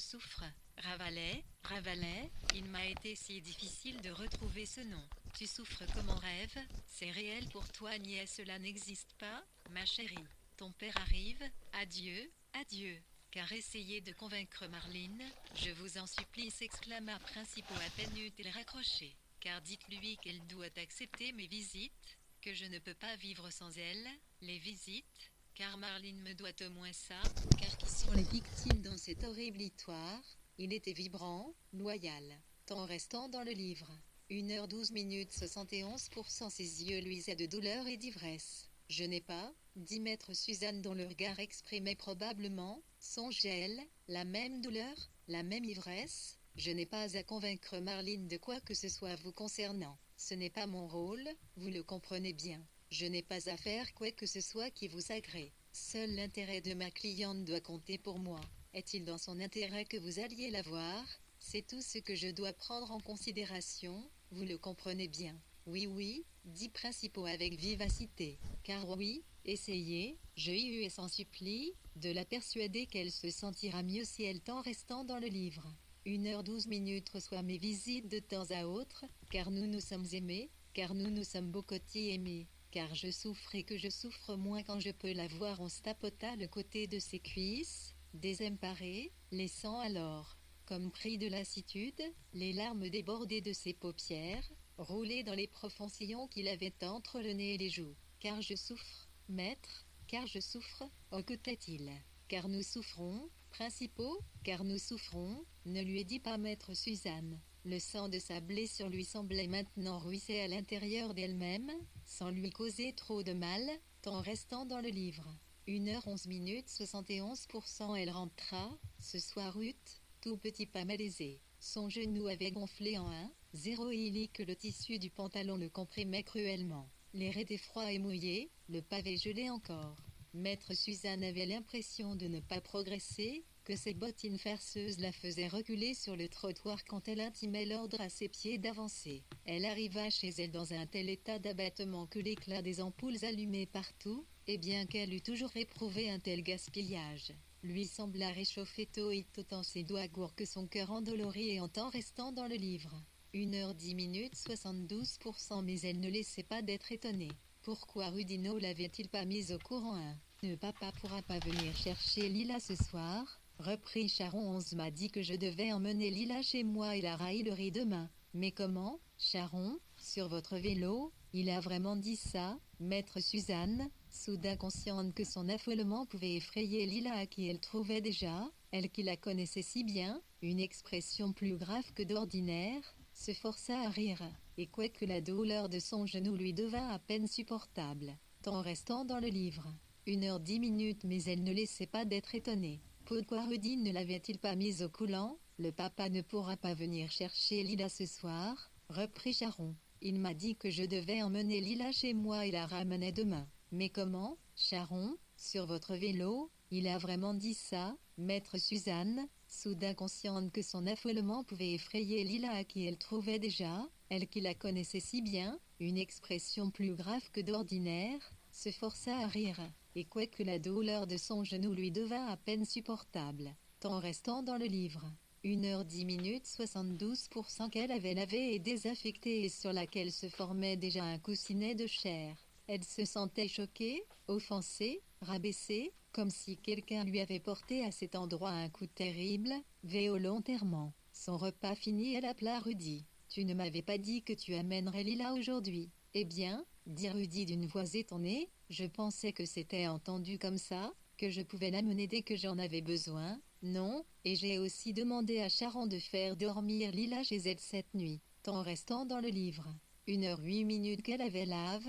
souffre. Ravalet, Ravalet, il m'a été si difficile de retrouver ce nom. Tu souffres comme en rêve, c'est réel pour toi niais, cela n'existe pas, ma chérie. Ton père arrive, adieu, adieu. Car essayez de convaincre Marline, je vous en supplie, s'exclama Principaux à peine eut-il raccroché. Car dites-lui qu'elle doit accepter mes visites, que je ne peux pas vivre sans elle, les visites, car Marline me doit au moins ça, car qui sont les victimes dans cette horrible histoire? Il était vibrant, loyal, tant restant dans le livre. 1h12 71%. Ses yeux luisaient de douleur et d'ivresse. Je n'ai pas, dit maître Suzanne dont le regard exprimait probablement, songeait-elle, la même douleur, la même ivresse. Je n'ai pas à convaincre Marline de quoi que ce soit vous concernant. Ce n'est pas mon rôle, vous le comprenez bien. Je n'ai pas à faire quoi que ce soit qui vous agrée. Seul l'intérêt de ma cliente doit compter pour moi. Est-il dans son intérêt que vous alliez la voir? C'est tout ce que je dois prendre en considération, vous le comprenez bien. Oui, oui, dit Principaux avec vivacité. Car oui, essayez, je y eus et s'en supplie, de la persuader qu'elle se sentira mieux si elle t'en restant dans le livre. 1h12 reçoit mes visites de temps à autre, car nous nous sommes aimés, car nous nous sommes beaucoup aimés. Car je souffre et que je souffre moins quand je peux la voir. On se tapota le côté de ses cuisses, désemparé, laissant alors, comme pris de lassitude, les larmes déborder de ses paupières, roulées dans les profonds sillons qu'il avait entre le nez et les joues. Car je souffre, maître, car je souffre, écoutait-il. Car nous souffrons, Principaux, car nous souffrons, ne lui dit pas maître Suzanne. Le sang de sa blessure lui semblait maintenant ruisser à l'intérieur d'elle-même, sans lui causer trop de mal, tant restant dans le livre. 1h11 71%. Elle rentra, ce soir tout petit pas malaisé. Son genou avait gonflé en 1,0 et que le tissu du pantalon le comprimait cruellement. L'air était froid et mouillé, le pavé gelé encore. Maître Suzanne avait l'impression de ne pas progresser, que ses bottines farceuses la faisaient reculer sur le trottoir quand elle intimait l'ordre à ses pieds d'avancer. Elle arriva chez elle dans un tel état d'abattement que l'éclat des ampoules allumées partout, et bien qu'elle eût toujours éprouvé un tel gaspillage, lui sembla réchauffer tôt et tôt ses doigts gourds que son cœur endolori et en temps restant dans le livre. 1h10 72%. Mais elle ne laissait pas d'être étonnée. Pourquoi Rudino l'avait-il pas mise au courant? Ne papa pourra pas venir chercher Lila ce soir, reprit Charon. On m'a dit que je devais emmener Lila chez moi et la raillerie demain. Mais comment, Charon? Sur votre vélo? Il a vraiment dit ça, maître Suzanne, soudain consciente que son affolement pouvait effrayer Lila à qui elle trouvait déjà, elle qui la connaissait si bien, une expression plus grave que d'ordinaire, se força à rire, et quoique la douleur de son genou lui devint à peine supportable, tant restant dans le livre. 1h10 mais elle ne laissait pas d'être étonnée. Pourquoi Rudy ne l'avait-il pas mise au coulant? Le papa ne pourra pas venir chercher Lila ce soir, reprit Charon. Il m'a dit que je devais emmener Lila chez moi et la ramener demain. Mais comment, Charon? Sur votre vélo? Il a vraiment dit ça, maître Suzanne, soudain consciente que son affolement pouvait effrayer Lila à qui elle trouvait déjà, elle qui la connaissait si bien, une expression plus grave que d'ordinaire, se força à rire, et quoique la douleur de son genou lui devint à peine supportable, tant restant dans le livre. 1h10 72%. Qu'elle avait lavé et désaffecté et sur laquelle se formait déjà un coussinet de chair. Elle se sentait choquée, offensée, rabaissée, comme si quelqu'un lui avait porté à cet endroit un coup terrible, volontairement. Son repas fini, elle appela Rudy. Tu ne m'avais pas dit que tu amènerais Lila aujourd'hui? Eh bien, dit Rudy d'une voix étonnée, je pensais que c'était entendu comme ça, que je pouvais l'amener dès que j'en avais besoin. Non, et j'ai aussi demandé à Charon de faire dormir Lila chez elle cette nuit, tant restant dans le livre. 1h08 qu'elle avait lave,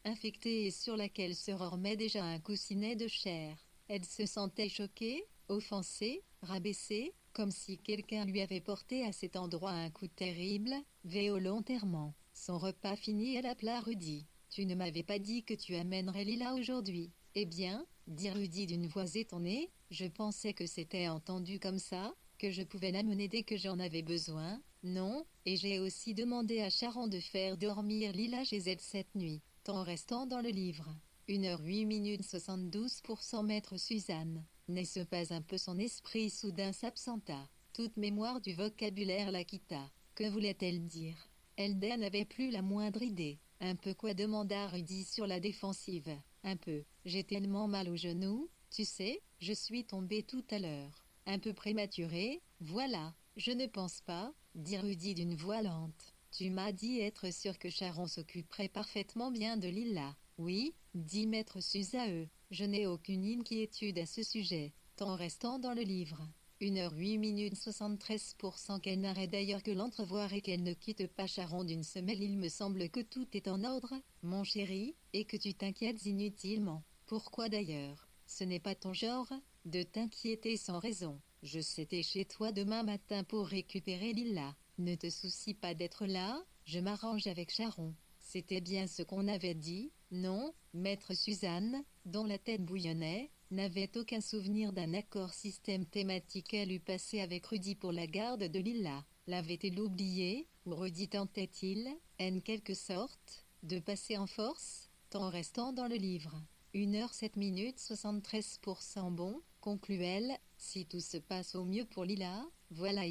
infectée et sur laquelle se remet déjà un coussinet de chair. Elle se sentait choquée, offensée, rabaissée, comme si quelqu'un lui avait porté à cet endroit un coup terrible, volontairement. Son repas fini, elle appela Rudy. Tu ne m'avais pas dit que tu amènerais Lila aujourd'hui? Eh bien, dit Rudy d'une voix étonnée, je pensais que c'était entendu comme ça, que je pouvais l'amener dès que j'en avais besoin. Non, et j'ai aussi demandé à Charon de faire dormir Lila chez elle cette nuit, tant restant dans le livre. 1h08 72%. Maître Suzanne. N'est-ce pas un peu son esprit soudain s'absenta. Toute mémoire du vocabulaire la quitta. Que voulait-elle dire? Elda n'avait plus la moindre idée. Un peu quoi demanda Rudy sur la défensive. Un peu. J'ai tellement mal au genou, tu sais, je suis tombée tout à l'heure. Un peu prématuré, voilà. Je ne pense pas, dit Rudy d'une voix lente. Tu m'as dit être sûr que Sharon s'occuperait parfaitement bien de Lila. Oui, dit maître Suzae. Je n'ai aucune inquiétude à ce sujet, tant restant dans le livre. 1h08 73% qu'elle n'arrête d'ailleurs que l'entrevoir et qu'elle ne quitte pas Sharon d'une semelle. Il me semble que tout est en ordre, mon chéri, et que tu t'inquiètes inutilement. Pourquoi d'ailleurs? Ce n'est pas ton genre, de t'inquiéter sans raison. Je serai chez toi demain matin pour récupérer Lila. Ne te soucie pas d'être là, je m'arrange avec Sharon. C'était bien ce qu'on avait dit, non? Maître Suzanne, dont la tête bouillonnait, n'avait aucun souvenir d'un accord système thématique qu'elle eut passé avec Rudy pour la garde de Lila. L'avait-il oublié, ou Rudy tentait-il, en quelque sorte, de passer en force, tant restant dans le livre? 1h07 73% bon, conclut-elle, si tout se passe au mieux pour Lila, voilà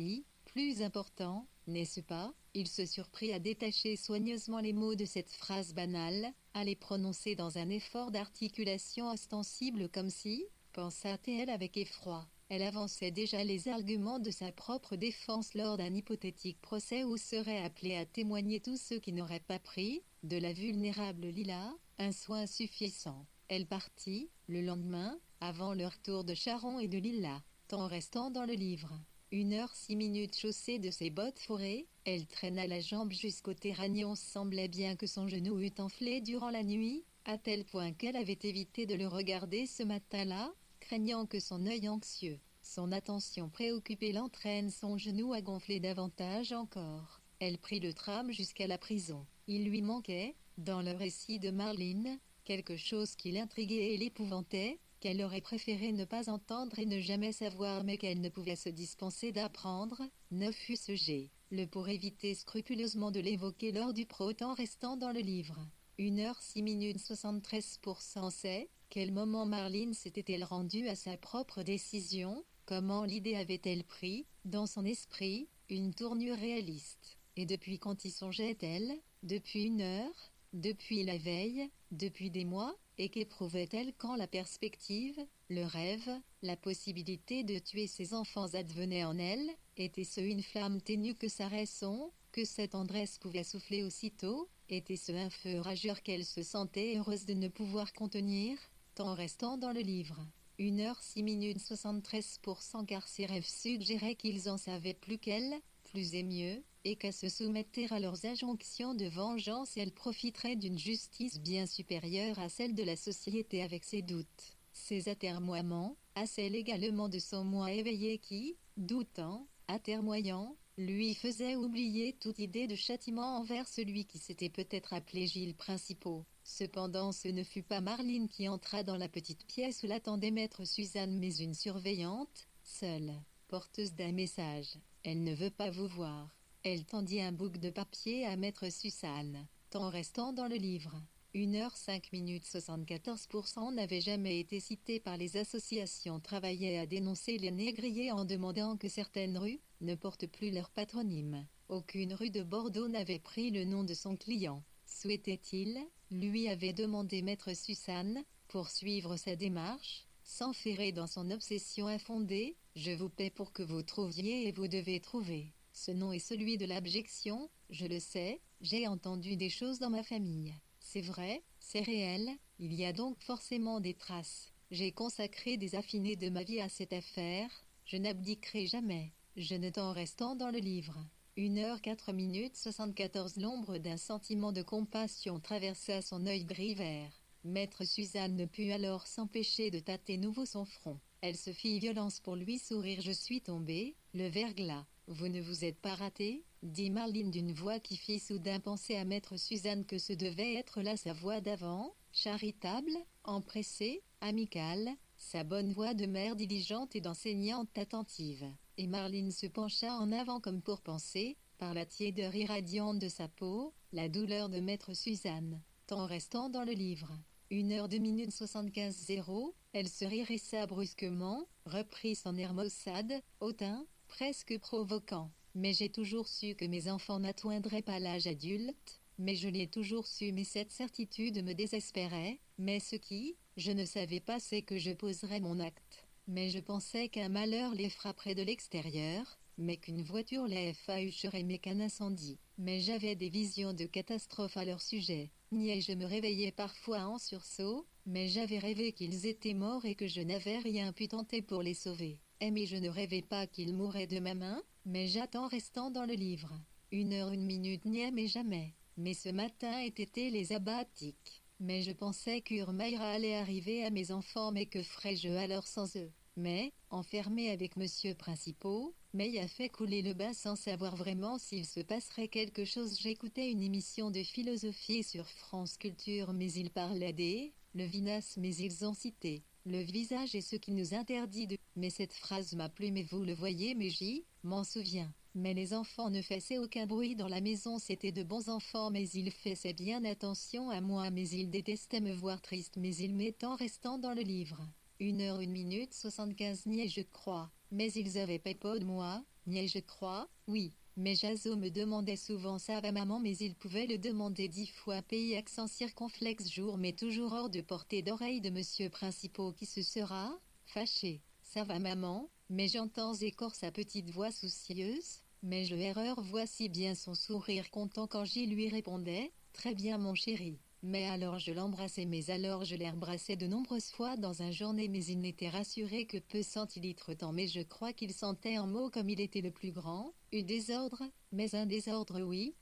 plus important, n'est-ce pas? Il se surprit à détacher soigneusement les mots de cette phrase banale, à les prononcer dans un effort d'articulation ostensible comme si, pensa-t-elle avec effroi, elle avançait déjà les arguments de sa propre défense lors d'un hypothétique procès où seraient appelés à témoigner tous ceux qui n'auraient pas pris, de la vulnérable Lila, un soin suffisant. Elle partit, le lendemain, avant le retour de Sharon et de Lila, tant restant dans le livre. 1h06 chaussée de ses bottes fourrées, elle traîna la jambe jusqu'au terragnon. Semblait bien que son genou eût enflé durant la nuit, à tel point qu'elle avait évité de le regarder ce matin-là, craignant que son œil anxieux, son attention préoccupée l'entraîne son genou à gonfler davantage encore. Elle prit le tram jusqu'à la prison. Il lui manquait, dans le récit de Marlene, quelque chose qui l'intriguait et l'épouvantait, qu'elle aurait préféré ne pas entendre et ne jamais savoir mais qu'elle ne pouvait se dispenser d'apprendre, ne fût-ce le pour éviter scrupuleusement de l'évoquer lors du temps restant dans le livre. 1h06 73% c'est, quel moment Marlene s'était-elle rendue à sa propre décision, comment l'idée avait-elle pris, dans son esprit, une tournure réaliste, et depuis quand y songeait-elle, depuis 1 heure, depuis la veille, depuis des mois, et qu'éprouvait-elle quand la perspective, le rêve, la possibilité de tuer ses enfants advenait en elle? Était-ce une flamme ténue que sa raison, que sa tendresse pouvait souffler aussitôt? Était-ce un feu rageur qu'elle se sentait heureuse de ne pouvoir contenir, tant restant dans le livre? 1h06 73% car ses rêves suggéraient qu'ils en savaient plus qu'elle, plus et mieux, et qu'à se soumettre à leurs injonctions de vengeance elle profiterait d'une justice bien supérieure à celle de la société avec ses doutes, ses atermoiements, à celle également de son moi éveillé qui, doutant, atermoyant, lui faisait oublier toute idée de châtiment envers celui qui s'était peut-être appelé Gilles Principaux. Cependant ce ne fut pas Marlene qui entra dans la petite pièce où l'attendait maître Suzanne mais une surveillante, seule, porteuse d'un message. Elle ne veut pas vous voir. Elle tendit un bouc de papier à maître Suzanne, tant restant dans le livre. 1h05 74% n'avait jamais été cité par les associations travaillaient à dénoncer les négriers en demandant que certaines rues ne portent plus leur patronyme. Aucune rue de Bordeaux n'avait pris le nom de son client. Souhaitait-il, lui avait demandé maître Suzanne, poursuivre sa démarche, s'enferrer dans son obsession infondée, je vous paie pour que vous trouviez et vous devez trouver. Ce nom est celui de l'abjection, je le sais, j'ai entendu des choses dans ma famille. C'est vrai, c'est réel, il y a donc forcément des traces. J'ai consacré des affinés de ma vie à cette affaire, je n'abdiquerai jamais, je ne t'en restant dans le livre. 1h04 74 l'ombre d'un sentiment de compassion traversa son œil gris-vert. Maître Suzanne ne put alors s'empêcher de tâter nouveau son front. Elle se fit violence pour lui sourire. Je suis tombée, le verglas. Vous ne vous êtes pas raté, dit Marlene d'une voix qui fit soudain penser à maître Suzanne que ce devait être là sa voix d'avant, charitable, empressée, amicale, sa bonne voix de mère diligente et d'enseignante attentive. Et Marlene se pencha en avant comme pour penser, par la tiédeur irradiante de sa peau, la douleur de maître Suzanne, tant restant dans le livre. 1h02 75 0, Elle se hérissa brusquement, reprit son air maussade, hautain, presque provoquant. Mais j'ai toujours su que mes enfants n'atteindraient pas l'âge adulte, mais je l'ai toujours su, mais cette certitude me désespérait, mais ce qui, je ne savais pas, c'est que je poserais mon acte. Mais je pensais qu'un malheur les frapperait de l'extérieur, mais qu'une voiture les effaroucherait, mais qu'un incendie. Mais j'avais des visions de catastrophes à leur sujet. Et je me réveillais parfois en sursaut, mais j'avais rêvé qu'ils étaient morts et que je n'avais rien pu tenter pour les sauver. Mais je ne rêvais pas qu'ils mouraient de ma main, mais j'attends restant dans le livre. 1 heure 1 minute, mais jamais. Mais ce matin étaient les abbatiques. Mais je pensais qu'Urmaïra allait arriver à mes enfants, mais que ferais-je alors sans eux? Mais, enfermé avec monsieur Principaux, May a fait couler le bain sans savoir vraiment s'il se passerait quelque chose. J'écoutais une émission de philosophie sur France Culture, mais ils parlaient des Levinas, mais ils ont cité le visage est ce qui nous interdit de... Mais cette phrase m'a plu, mais vous le voyez, mais j'y m'en souviens. Mais les enfants ne faisaient aucun bruit dans la maison, c'étaient de bons enfants, mais ils faisaient bien attention à moi, mais ils détestaient me voir triste, mais ils m'étaient en restant dans le livre. 1 heure 1 minute 75, je crois. Mais ils avaient pas peur de moi, je crois, oui. Mais Jazo me demandait souvent ça va maman, mais il pouvait le demander 10 fois, pays accent circonflexe jour, mais toujours hors de portée d'oreille de monsieur Principaux qui se sera fâché. Ça va maman, mais j'entends écor sa petite voix soucieuse, mais je erreur, voici bien son sourire content quand j'y lui répondais, très bien mon chéri. Mais alors je l'embrassais, mais alors je l'embrassais de nombreuses fois dans un journée, mais il n'était rassuré que peu centilitres temps, mais je crois qu'il sentait un mot comme il était le plus grand, désordre, mais un désordre oui,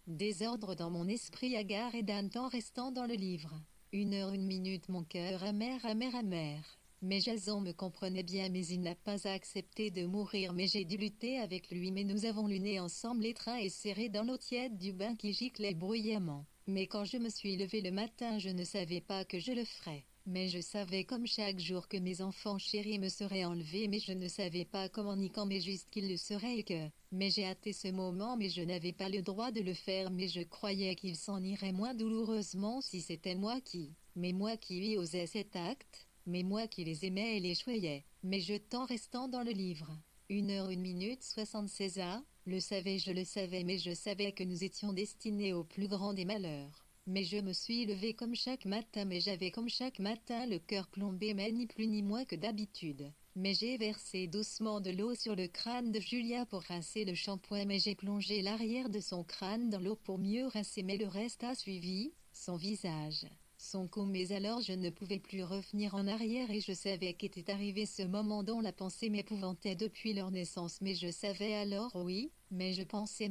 désordre dans mon esprit hagard et d'un temps restant dans le livre. 1 heure 1 minute, mon cœur amer, amer, amer. Mais Jason me comprenait bien, mais il n'a pas accepté de mourir, mais j'ai dû lutter avec lui, mais nous avons luné ensemble étreints et serrés dans l'eau tiède du bain qui giclait bruyamment. Mais quand je me suis levée le matin, je ne savais pas que je le ferais. Mais je savais comme chaque jour que mes enfants chéris me seraient enlevés, mais je ne savais pas comment ni quand, mais juste qu'ils le seraient et que... Mais j'ai hâté ce moment, mais je n'avais pas le droit de le faire, mais je croyais qu'il s'en irait moins douloureusement si c'était moi qui... Mais moi qui lui osais cet acte, mais moi qui les aimais et les choyais. Mais je t'en restant dans le livre. 1 heure 1 minute 76 je le savais, mais je savais que nous étions destinés au plus grand des malheurs. Mais je me suis levée comme chaque matin, mais j'avais comme chaque matin le cœur plombé, mais ni plus ni moins que d'habitude. Mais j'ai versé doucement de l'eau sur le crâne de Julia pour rincer le shampoing, mais j'ai plongé l'arrière de son crâne dans l'eau pour mieux rincer, mais le reste a suivi, son visage. Son cou, mais alors je ne pouvais plus revenir en arrière et je savais qu'était arrivé ce moment dont la pensée m'épouvantait depuis leur naissance, mais je savais alors oui, mais je pensais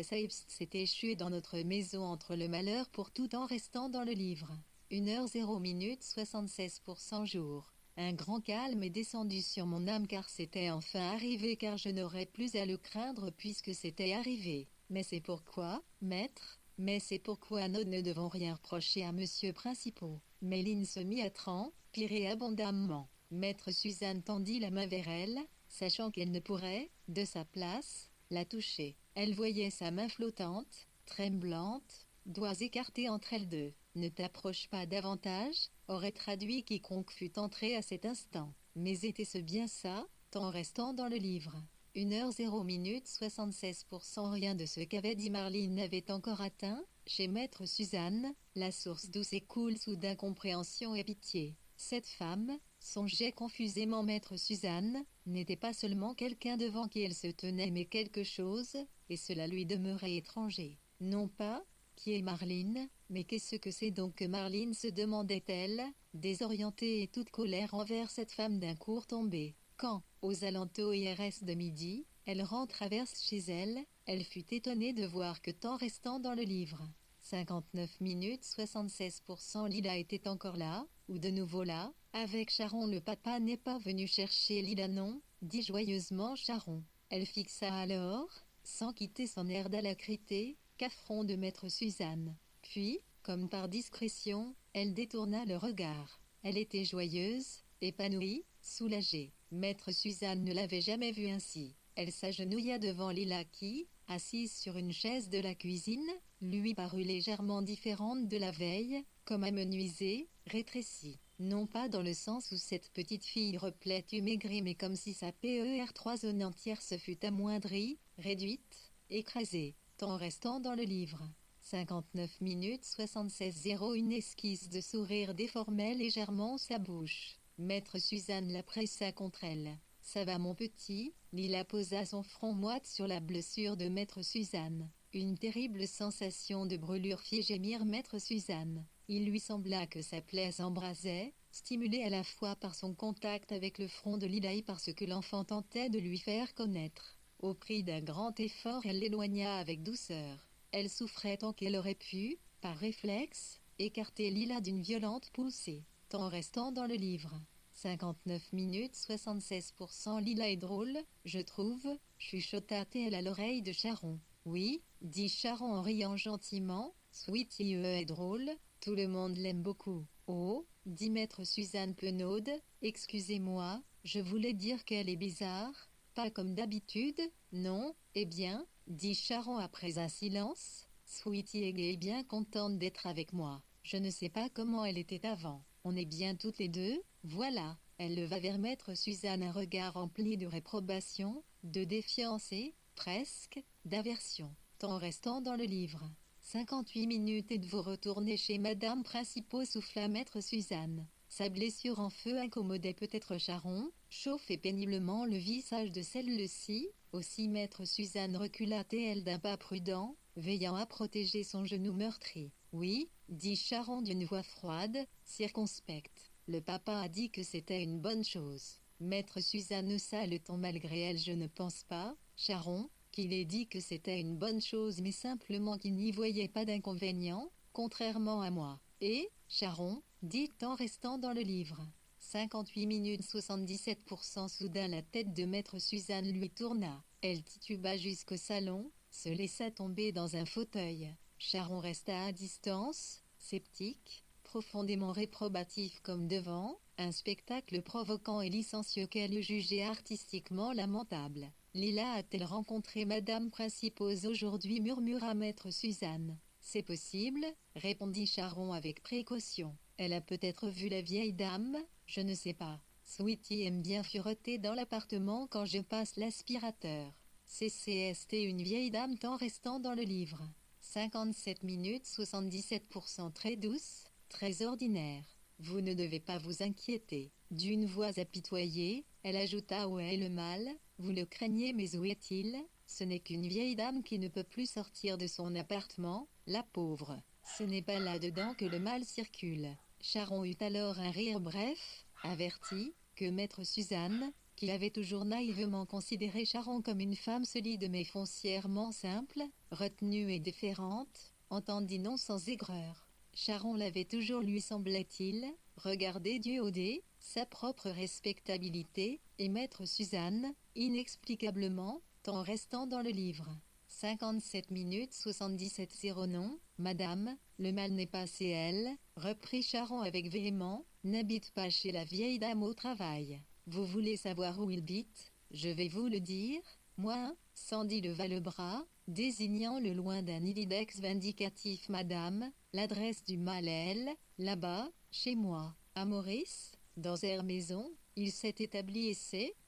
ça s'est échoué dans notre maison entre le malheur pour tout en restant dans le livre. 1 heure 0 minute 76% jour. Un grand calme est descendu sur mon âme car c'était enfin arrivé, car je n'aurais plus à le craindre puisque c'était arrivé. Mais c'est pourquoi, maître? Mais c'est pourquoi nous ne devons rien reprocher à monsieur Principaux. Méline se mit à transpirer abondamment. Maître Suzanne tendit la main vers elle, sachant qu'elle ne pourrait, de sa place, la toucher. Elle voyait sa main flottante, tremblante, doigts écartés entre elles deux. Ne t'approche pas davantage, aurait traduit quiconque fût entré à cet instant. Mais était-ce bien ça, tant restant dans le livre? 1 heure 0 minute 76%. Rien de ce qu'avait dit Marline n'avait encore atteint, chez maître Suzanne, la source d'où s'écoule soudain compréhension et pitié. Cette femme, songeait confusément maître Suzanne, n'était pas seulement quelqu'un devant qui elle se tenait, mais quelque chose, et cela lui demeurait étranger. Non pas, qui est Marline, mais qu'est-ce que c'est donc que Marline, se demandait-elle, désorientée et toute colère envers cette femme d'un cours tombée. Quand, aux alentours IRS de midi, elle rentre chez elle, elle fut étonnée de voir que tant restant dans le livre. 59 minutes 76%. Lila était encore là, ou de nouveau là, avec Charon. Le papa n'est pas venu chercher Lila, non, dit joyeusement Charon. Elle fixa alors, sans quitter son air d'alacrité, qu'affront de maître Suzanne. Puis, comme par discrétion, elle détourna le regard. Elle était joyeuse, épanouie, soulagée. Maître Suzanne ne l'avait jamais vue ainsi. Elle s'agenouilla devant Lila qui, assise sur une chaise de la cuisine, lui parut légèrement différente de la veille, comme amenuisé, rétréci. Non pas dans le sens où cette petite fille replète ou maigrie, mais comme si sa PER3 zone entière se fût amoindrie, réduite, écrasée, tant restant dans le livre. 59 minutes 76 0. Une esquisse de sourire déformait légèrement sa bouche. Maître Suzanne la pressa contre elle. Ça va mon petit, Lila posa son front moite sur la blessure de Maître Suzanne. Une terrible sensation de brûlure fit gémir Maître Suzanne. Il lui sembla que sa plaie s'embrasait, stimulée à la fois par son contact avec le front de Lila et par ce que l'enfant tentait de lui faire connaître. Au prix d'un grand effort, elle l'éloigna avec douceur. Elle souffrait tant qu'elle aurait pu, par réflexe, écarter Lila d'une violente poussée, tant restant dans le livre. 59 minutes 76%. Lila est drôle, je trouve, chuchota-t-elle à l'oreille de Charon. Oui, dit Charon en riant gentiment, Sweetie est drôle, tout le monde l'aime beaucoup. Oh, dit Maître Suzanne penaude, excusez-moi, je voulais dire qu'elle est bizarre, pas comme d'habitude, non, eh bien, dit Charon après un silence, Sweetie est bien contente d'être avec moi. Je ne sais pas comment elle était avant. On est bien toutes les deux, voilà. Elle leva vers Maître Suzanne un regard rempli de réprobation, de défiance et, presque, d'aversion, tant restant dans le livre. 58 minutes et de vous retourner chez Madame Principaux, souffla Maître Suzanne. Sa blessure en feu incommodait peut-être Charon, chauffait péniblement le visage de celle-ci, aussi Maître Suzanne recula-t-elle d'un pas prudent, veillant à protéger son genou meurtri. Oui, dit Charon d'une voix froide, circonspecte. Le papa a dit que c'était une bonne chose. Maître Suzanne haussa le ton malgré elle. Je ne pense pas, Charon, qu'il ait dit que c'était une bonne chose, mais simplement qu'il n'y voyait pas d'inconvénient, contrairement à moi. Et, Charon, dit en restant dans le livre. 58 minutes 77%. Soudain la tête de Maître Suzanne lui tourna. Elle tituba jusqu'au salon, se laissa tomber dans un fauteuil. Charon resta à distance, sceptique, profondément réprobatif comme devant, un spectacle provoquant et licencieux qu'elle jugeait artistiquement lamentable. Lila a-t-elle rencontré Madame Principaux aujourd'hui, murmura Maître Suzanne. C'est possible, répondit Charon avec précaution. Elle a peut-être vu la vieille dame, je ne sais pas. Sweetie aime bien fureter dans l'appartement quand je passe l'aspirateur. CCST une vieille dame tant restant dans le livre. 57 minutes 77%. Très douce, très ordinaire. Vous ne devez pas vous inquiéter. D'une voix apitoyée, elle ajouta où est le mal, vous le craignez mais où est-il? Ce n'est qu'une vieille dame qui ne peut plus sortir de son appartement, la pauvre. Ce n'est pas là-dedans que le mal circule. Charon eut alors un rire bref, averti, que Maître Suzanne, qui avait toujours naïvement considéré Charon comme une femme solide mais foncièrement simple, retenue et déférente, entendit non sans aigreur. Charon l'avait toujours, lui semblait-il, regardé du haut de sa propre respectabilité, et Maître Suzanne, inexplicablement, tant restant dans le livre. 57 minutes 77 0. Non, madame, le mal n'est pas chez elle, reprit Charon avec véhémence, n'habite pas chez la vieille dame au travail. Vous voulez savoir où il habite? Je vais vous le dire. Moi, Sandy leva le bras, désignant le loin d'un ilidex vindicatif. Madame, l'adresse du mal est elle, là-bas, chez moi, à Maurice, dans leur maison, il s'est établi et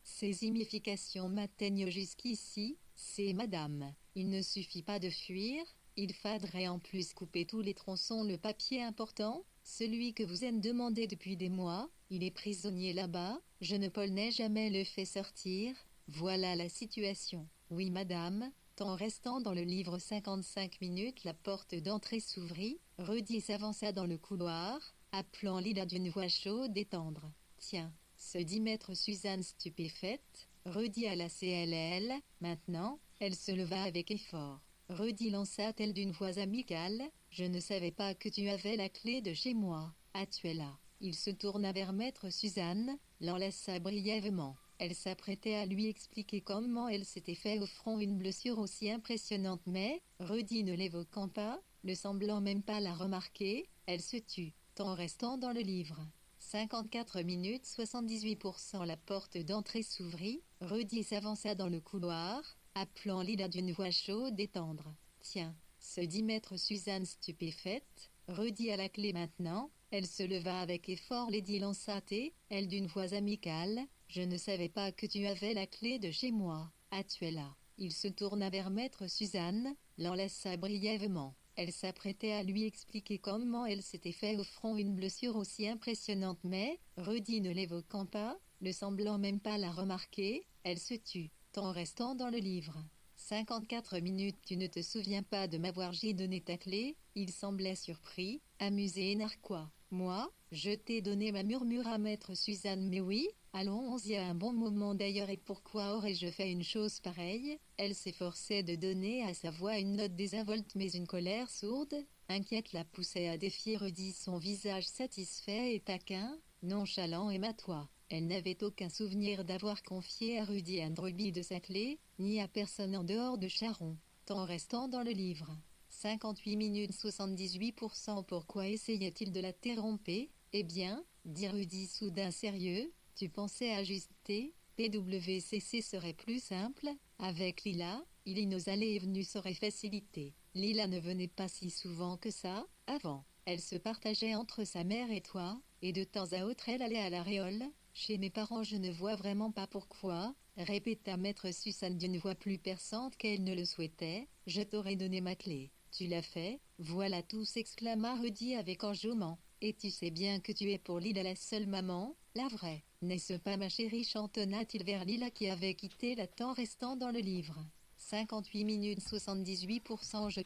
ses immifications m'atteignent jusqu'ici, c'est madame. Il ne suffit pas de fuir, il faudrait en plus couper tous les tronçons. Le papier important, celui que vous avez demandé depuis des mois, il est prisonnier là-bas, je ne n'ai jamais le fait sortir, voilà la situation. Oui madame, tant restant dans le livre. 55 minutes. La porte d'entrée s'ouvrit, Rudy s'avança dans le couloir, appelant Lila d'une voix chaude et tendre. Tiens, se dit Maître Suzanne stupéfaite, Rudy à la CLL, maintenant, elle se leva avec effort. Rudy lança-t-elle d'une voix amicale, je ne savais pas que tu avais la clé de chez moi, as-tu là? Il se tourna vers Maître Suzanne, l'enlaça brièvement. Elle s'apprêtait à lui expliquer comment elle s'était fait au front une blessure aussi impressionnante, mais, Rudy ne l'évoquant pas, ne semblant même pas la remarquer, elle se tut, tant restant dans le livre. 54 minutes 78%. La porte d'entrée s'ouvrit, Rudy s'avança dans le couloir, appelant Lila d'une voix chaude et tendre. Tiens, se dit Maître Suzanne stupéfaite, Redis à la clé maintenant. Elle se leva avec effort. Lady lança elle d'une voix amicale. Je ne savais pas que tu avais la clé de chez moi. Ah, tu es là. Il se tourna vers maître Suzanne, l'enlaça brièvement. Elle s'apprêtait à lui expliquer comment elle s'était fait au front une blessure aussi impressionnante, mais, Rudy ne l'évoquant pas, ne semblant même pas la remarquer, elle se tut, en restant dans le livre. 54 minutes. Tu ne te souviens pas de m'avoir donné ta clé? Il semblait surpris, amusé et narquois. Moi, je t'ai donné ma murmura maître Suzanne. Mais oui, allons-y à un bon moment d'ailleurs. Et pourquoi aurais-je fait une chose pareille? Elle s'efforçait de donner à sa voix une note désinvolte, mais une colère sourde, inquiète la poussait à défier Rudy. Son visage satisfait et taquin, nonchalant et matois. Elle n'avait aucun souvenir d'avoir confié à Rudy Andreby de sa clé, ni à personne en dehors de Charon, en restant dans le livre. 58 minutes 78%. Pourquoi essayait-il de la terromper? Eh bien, dit Rudy soudain sérieux, tu pensais ajuster, PWCC serait plus simple, avec Lila, nos allées et venues seraient facilitées. Lila ne venait pas si souvent que ça, avant. Elle se partageait entre sa mère et toi, et de temps à autre elle allait à l'aréole. Chez mes parents je ne vois vraiment pas pourquoi, répéta maître Suzanne d'une voix plus perçante qu'elle ne le souhaitait, je t'aurais donné ma clé. Tu l'as fait, voilà tout, s'exclama Rudy avec enjouement. Et tu sais bien que tu es pour Lila la seule maman, la vraie. N'est-ce pas ma chérie, chantonna-t-il vers Lila qui avait quitté la temps restant dans le livre. 58 minutes 78%.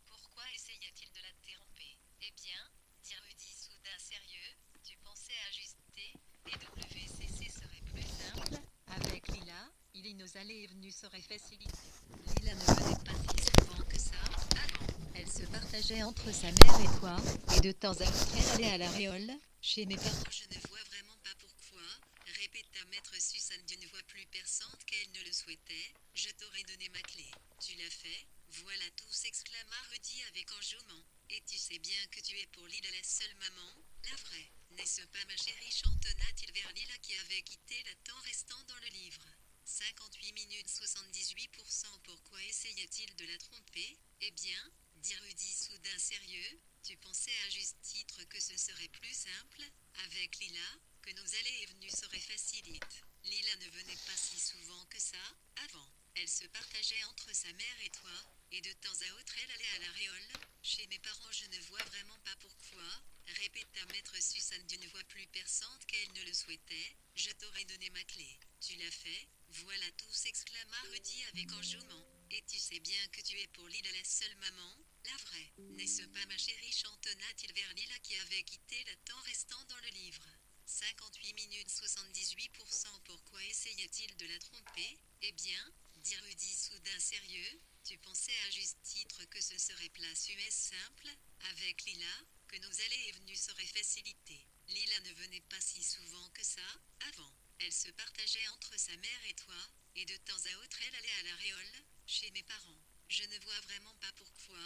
Pourquoi essaya-t-il de la terromper? Eh bien, dit Rudy soudain sérieux, tu pensais ajuster, PWCC serait plus simple, avec Lila, nos allées et venues seraient facilitées. Lila ne venait pas si souvent que ça, avant. Elle se partageait entre sa mère et toi, et de temps à autre elle allait à l'aréole. Chez mes parents je ne vois vraiment pas pourquoi, répéta maître Suzanne d'une voix plus perçante qu'elle ne le souhaitait, je t'aurais donné ma clé. Tu l'as fait, voilà tout, s'exclama Rudy avec enjouement. Et tu sais bien que tu es pour Lila la seule maman, la vraie. N'est-ce pas ma chérie, chantonna-t-il vers Lila qui avait quitté la temps restant dans le livre. 58 minutes 78%. Pourquoi essayait-il de la tromper? Eh bien, dit Rudy soudain sérieux, tu pensais à juste titre que ce serait plus simple, avec Lila, que nos allées et venues seraient facilites. Lila ne venait pas si souvent que ça, avant. Elle se partageait entre sa mère et toi, et de temps à autre elle allait à l'aréole. Chez mes parents je ne vois vraiment pas pourquoi, répéta maître Suzanne d'une voix plus perçante qu'elle ne le souhaitait, je t'aurais donné ma clé. Tu l'as fait, voilà tout, s'exclama Rudy avec enjouement. Et tu sais bien que tu es pour Lila la seule maman, la vraie. N'est-ce pas ma chérie, chantonna-t-il vers Lila qui avait quitté la temps restant dans le livre. 58 minutes 78%. Pourquoi essayait-il de la tromper? Eh bien, dit Rudy soudain sérieux, tu pensais à juste titre que ce serait place US simple, avec Lila, que nos allées et venues seraient facilitées. Lila ne venait pas si souvent que ça, avant. Elle se partageait entre sa mère et toi, et de temps à autre elle allait à l'aréole, chez mes parents. Je ne vois vraiment pas pourquoi,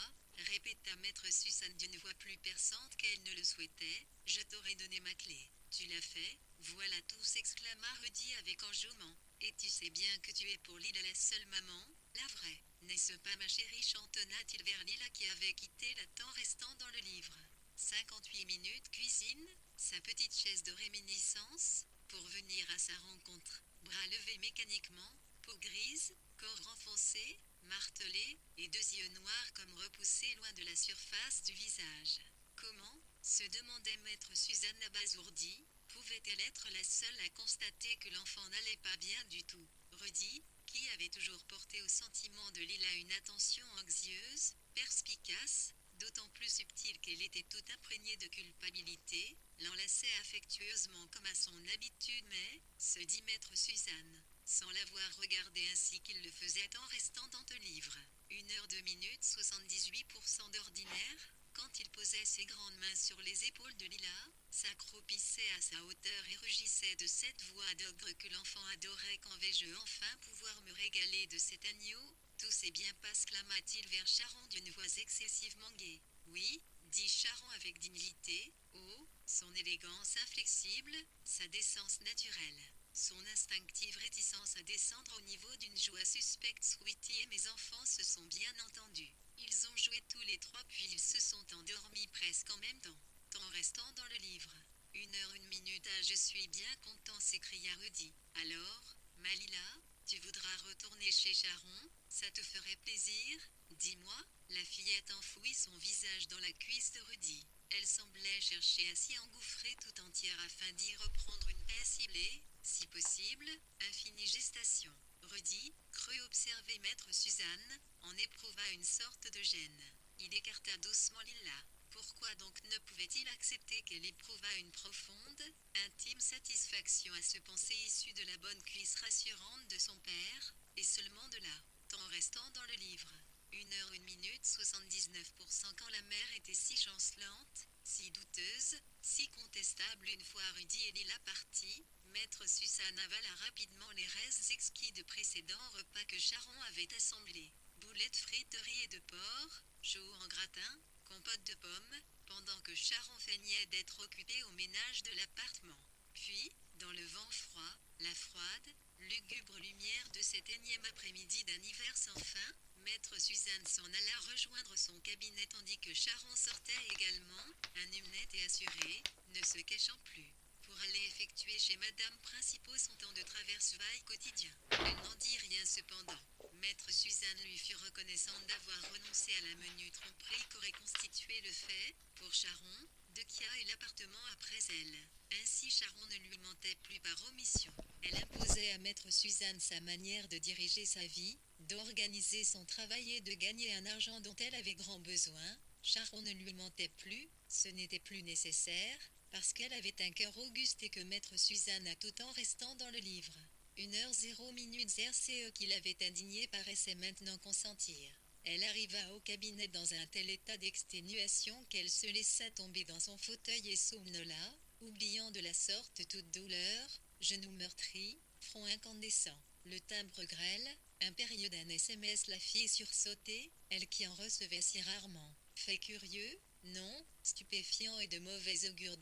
répéta maître Suzanne d'une voix plus perçante qu'elle ne le souhaitait, je t'aurais donné ma clé. Tu l'as fait, voilà tout, s'exclama Rudy avec enjouement. Et tu sais bien que tu es pour Lila la seule maman, la vraie. N'est-ce pas ma chérie, chantonna-t-il vers Lila qui avait quitté la temps restant dans le livre. 58 minutes cuisine, sa petite chaise de réminiscence, pour venir à sa rencontre, bras levés mécaniquement, peau grise, corps renfoncé, martelé, et deux yeux noirs comme repoussés loin de la surface du visage. Comment, se demandait maître Suzanne abasourdie, pouvait-elle être la seule à constater que l'enfant n'allait pas bien du tout? Rudy, qui avait toujours porté au sentiment de Lila une attention anxieuse, perspicace, d'autant plus subtile qu'elle était toute imprégnée de culpabilité, l'enlaçait affectueusement comme à son habitude, mais, se dit maître Suzanne, sans l'avoir regardé ainsi qu'il le faisait en restant dans le livre. 1 heure 2 minutes 78% d'ordinaire, quand il posait ses grandes mains sur les épaules de Lila, s'accroupissait à sa hauteur et rugissait de cette voix d'ogre que l'enfant adorait. Quand vais-je enfin pouvoir me régaler de cet agneau? Tout s'est bien passé, clama-t-il vers Charon d'une voix excessivement gaie. Oui, dit Charon avec dignité. Oh, Son élégance inflexible, sa décence naturelle. Son instinctive réticence à descendre au niveau d'une joie suspecte. Sweetie et mes enfants se sont bien entendus. Ils ont joué tous les trois puis ils se sont endormis presque en même temps. En restant dans le livre. 1 h 1 minute. Ah, je suis bien content, s'écria Rudy. Alors, Malila, tu voudras retourner chez Sharon, ça te ferait plaisir? Dis-moi, la fillette enfouit son visage dans la cuisse de Rudy. Elle semblait chercher à s'y engouffrer tout entière afin d'y reprendre une paix ciblée, si possible, infinie gestation. Rudy crut observer maître Suzanne, en éprouva une sorte de gêne. Il écarta doucement Lila. Pourquoi donc ne pouvait-il accepter qu'elle éprouvât une profonde, intime satisfaction à se penser issue de la bonne cuisse rassurante de son père, et seulement de là, en restant dans le livre. 1 h 1 minute 79%. Quand la mère était si chancelante, si douteuse, si contestable une fois Rudy et Lila partis, maître Suzanne avala rapidement les restes exquis de précédents repas que Sharon avait assemblés. Boulettes frites et de porc, choux en gratin, compote de pommes, pendant que Sharon feignait d'être occupée au ménage de l'appartement. Puis, dans le vent froid, la froide, lugubre lumière de cet énième après-midi d'un hiver sans fin, maître Suzanne s'en alla rejoindre son cabinet tandis que Sharon sortait également, net et assuré, ne se cachant plus, pour aller effectuer chez Madame Principaux son temps de traverse-vaille quotidien. Elle n'en dit rien cependant. Maître Suzanne lui fut reconnaissante d'avoir renoncé à la menue tromperie qu'aurait constitué le fait, pour Sharon, de quitter l'appartement après elle. Ainsi Sharon ne lui mentait plus par omission. Elle imposait à maître Suzanne sa manière de diriger sa vie, d'organiser son travail et de gagner un argent dont elle avait grand besoin. Sharon ne lui mentait plus, ce n'était plus nécessaire, parce qu'elle avait un cœur auguste et que maître Suzanne a tout en restant dans le livre. 1 h 0 minute. RCE qui l'avait indignée paraissait maintenant consentir. Elle arriva au cabinet dans un tel état d'exténuation qu'elle se laissa tomber dans son fauteuil et somnola, oubliant de la sorte toute douleur, genoux meurtris, front incandescent. Le timbre grêle, impérieux d'un SMS la fit sursauter, elle qui en recevait si rarement. Fait curieux, non, stupéfiant et de mauvais augure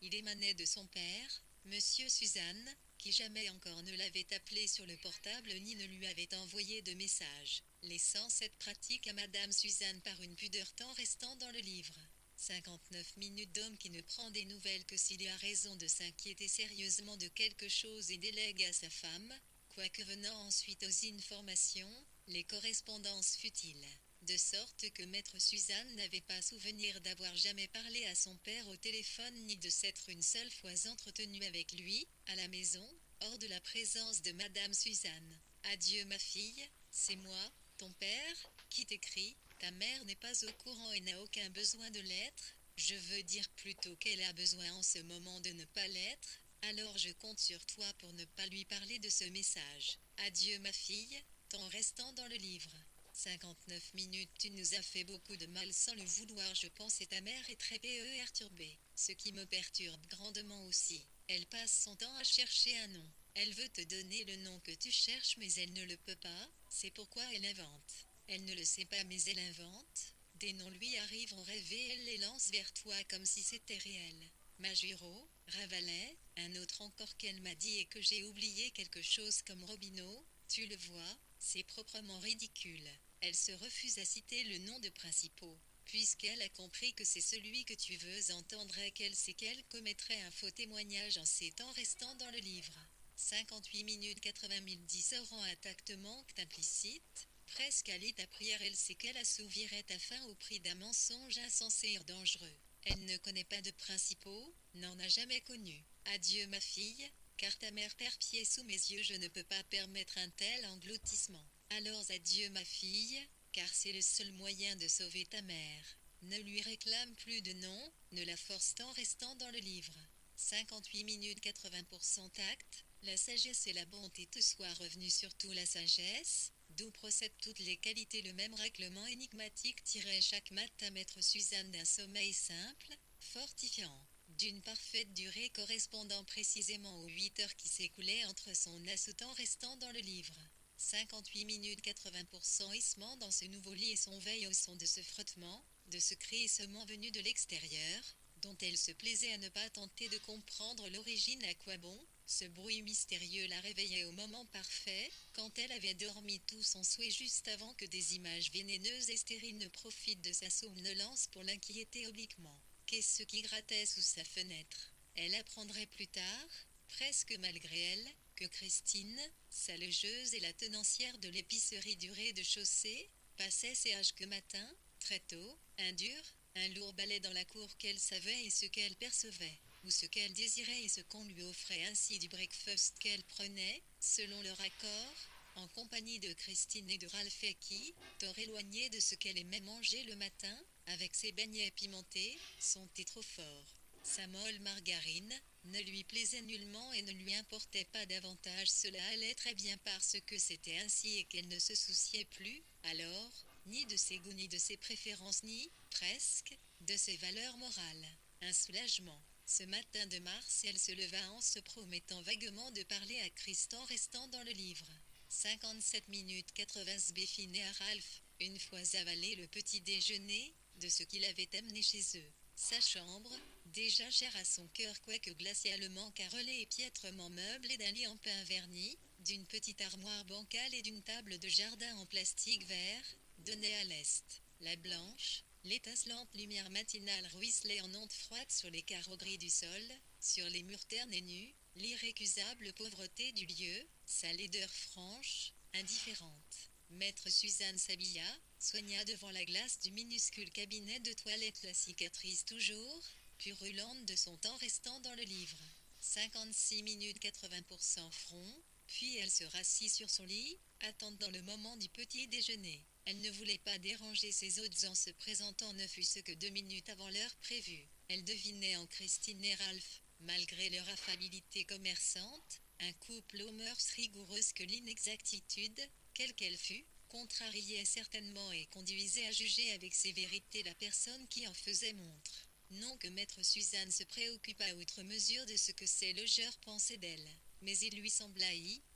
il émanait de son père, Monsieur Suzanne, qui jamais encore ne l'avait appelé sur le portable ni ne lui avait envoyé de message, laissant cette pratique à Madame Suzanne par une pudeur tant restant dans le livre. 59 minutes d'homme qui ne prend des nouvelles que s'il a raison de s'inquiéter sérieusement de quelque chose et délègue à sa femme, quoique venant ensuite aux informations, les correspondances futiles. De sorte que maître Suzanne n'avait pas souvenir d'avoir jamais parlé à son père au téléphone ni de s'être une seule fois entretenue avec lui, à la maison, hors de la présence de Madame Suzanne. Adieu ma fille, c'est moi, ton père, qui t'écrit, ta mère n'est pas au courant et n'a aucun besoin de l'être, je veux dire plutôt qu'elle a besoin en ce moment de ne pas l'être, alors je compte sur toi pour ne pas lui parler de ce message. Adieu ma fille, en restant dans le livre. 59 minutes. Tu nous as fait beaucoup de mal sans le vouloir, je pense, et ta mère est très perturbée. Ce qui me perturbe grandement aussi. Elle passe son temps à chercher un nom. Elle veut te donner le nom que tu cherches mais elle ne le peut pas, c'est pourquoi elle invente. Elle ne le sait pas mais elle invente. Des noms lui arrivent en rêve et elle les lance vers toi comme si c'était réel. Majuro, Ravalet, un autre encore qu'elle m'a dit et que j'ai oublié quelque chose comme Robineau, tu le vois, c'est proprement ridicule. Elle se refuse à citer le nom de Principaux, puisqu'elle a compris que c'est celui que tu veux entendre et qu'elle sait qu'elle commettrait un faux témoignage en ces temps restant dans le livre. 58 minutes 80 000 discerant un tact manque implicite, presque à ta prière elle sait qu'elle assouvirait ta faim au prix d'un mensonge insensé et dangereux. Elle ne connaît pas de Principaux, n'en a jamais connu. Adieu ma fille, car ta mère perd pied sous mes yeux, je ne peux pas permettre un tel engloutissement. Alors adieu ma fille, car c'est le seul moyen de sauver ta mère. Ne lui réclame plus de nom, ne la force en restant dans le livre. 58 minutes 80% tact, la sagesse et la bonté te soient revenues, surtout la sagesse, d'où procèdent toutes les qualités. Le même règlement énigmatique tirait chaque matin maître Suzanne d'un sommeil simple, fortifiant, d'une parfaite durée correspondant précisément aux 8 heures qui s'écoulaient entre son assoutant restant dans le livre. 58 minutes 80% hissement dans ce nouveau lit et son veille au son de ce frottement, de ce crissement venu de l'extérieur, dont elle se plaisait à ne pas tenter de comprendre l'origine. À quoi bon? Ce bruit mystérieux la réveillait au moment parfait, quand elle avait dormi tout son souhait juste avant que des images vénéneuses et stériles ne profitent de sa somnolence pour l'inquiéter obliquement. Qu'est-ce qui grattait sous sa fenêtre? Elle apprendrait plus tard, presque malgré elle, que Christine, sa logeuse et la tenancière de l'épicerie du rez-de-chaussée, passait ces âges que matin, très tôt, un lourd balai dans la cour qu'elle savait et ce qu'elle percevait, ou ce qu'elle désirait et ce qu'on lui offrait ainsi du breakfast qu'elle prenait, selon leur accord, en compagnie de Christine et de Ralph qui, tort éloignée de ce qu'elle aimait manger le matin, avec ses beignets pimentés, son thé trop fort, sa molle margarine, ne lui plaisait nullement et ne lui importait pas davantage. Cela allait très bien parce que c'était ainsi et qu'elle ne se souciait plus, alors, ni de ses goûts ni de ses préférences ni, presque, de ses valeurs morales. Un soulagement. Ce matin de mars, elle se leva en se promettant vaguement de parler à Christ en restant dans le livre. 57 minutes 80 béfiné à Ralph, une fois avalé le petit déjeuner, de ce qu'il avait amené chez eux. Sa chambre, déjà chère à son cœur quoique glacialement carrelée et piètrement meublée d'un lit en pain verni, d'une petite armoire bancale et d'une table de jardin en plastique vert, donnait à l'est. La blanche, l'étincelante lumière matinale ruisselait en ondes froides sur les carreaux gris du sol, sur les murs ternes et nus, l'irrécusable pauvreté du lieu, sa laideur franche, indifférente. Maître Suzanne s'habilla, soigna devant la glace du minuscule cabinet de toilette la cicatrice toujours, purulente de son temps restant dans le livre. 56 minutes 80% front, puis elle se rassit sur son lit, attendant le moment du petit déjeuner. Elle ne voulait pas déranger ses hôtes en se présentant ne fût-ce que 2 minutes avant l'heure prévue. Elle devinait en Christine et Ralph, malgré leur affabilité commerçante, un couple aux mœurs rigoureuses que l'inexactitude, quelle qu'elle fût, contrariait certainement et conduisait à juger avec sévérité la personne qui en faisait montre. Non que maître Suzanne se préoccupât outre mesure de ce que ses logeurs pensaient d'elle, mais il lui sembla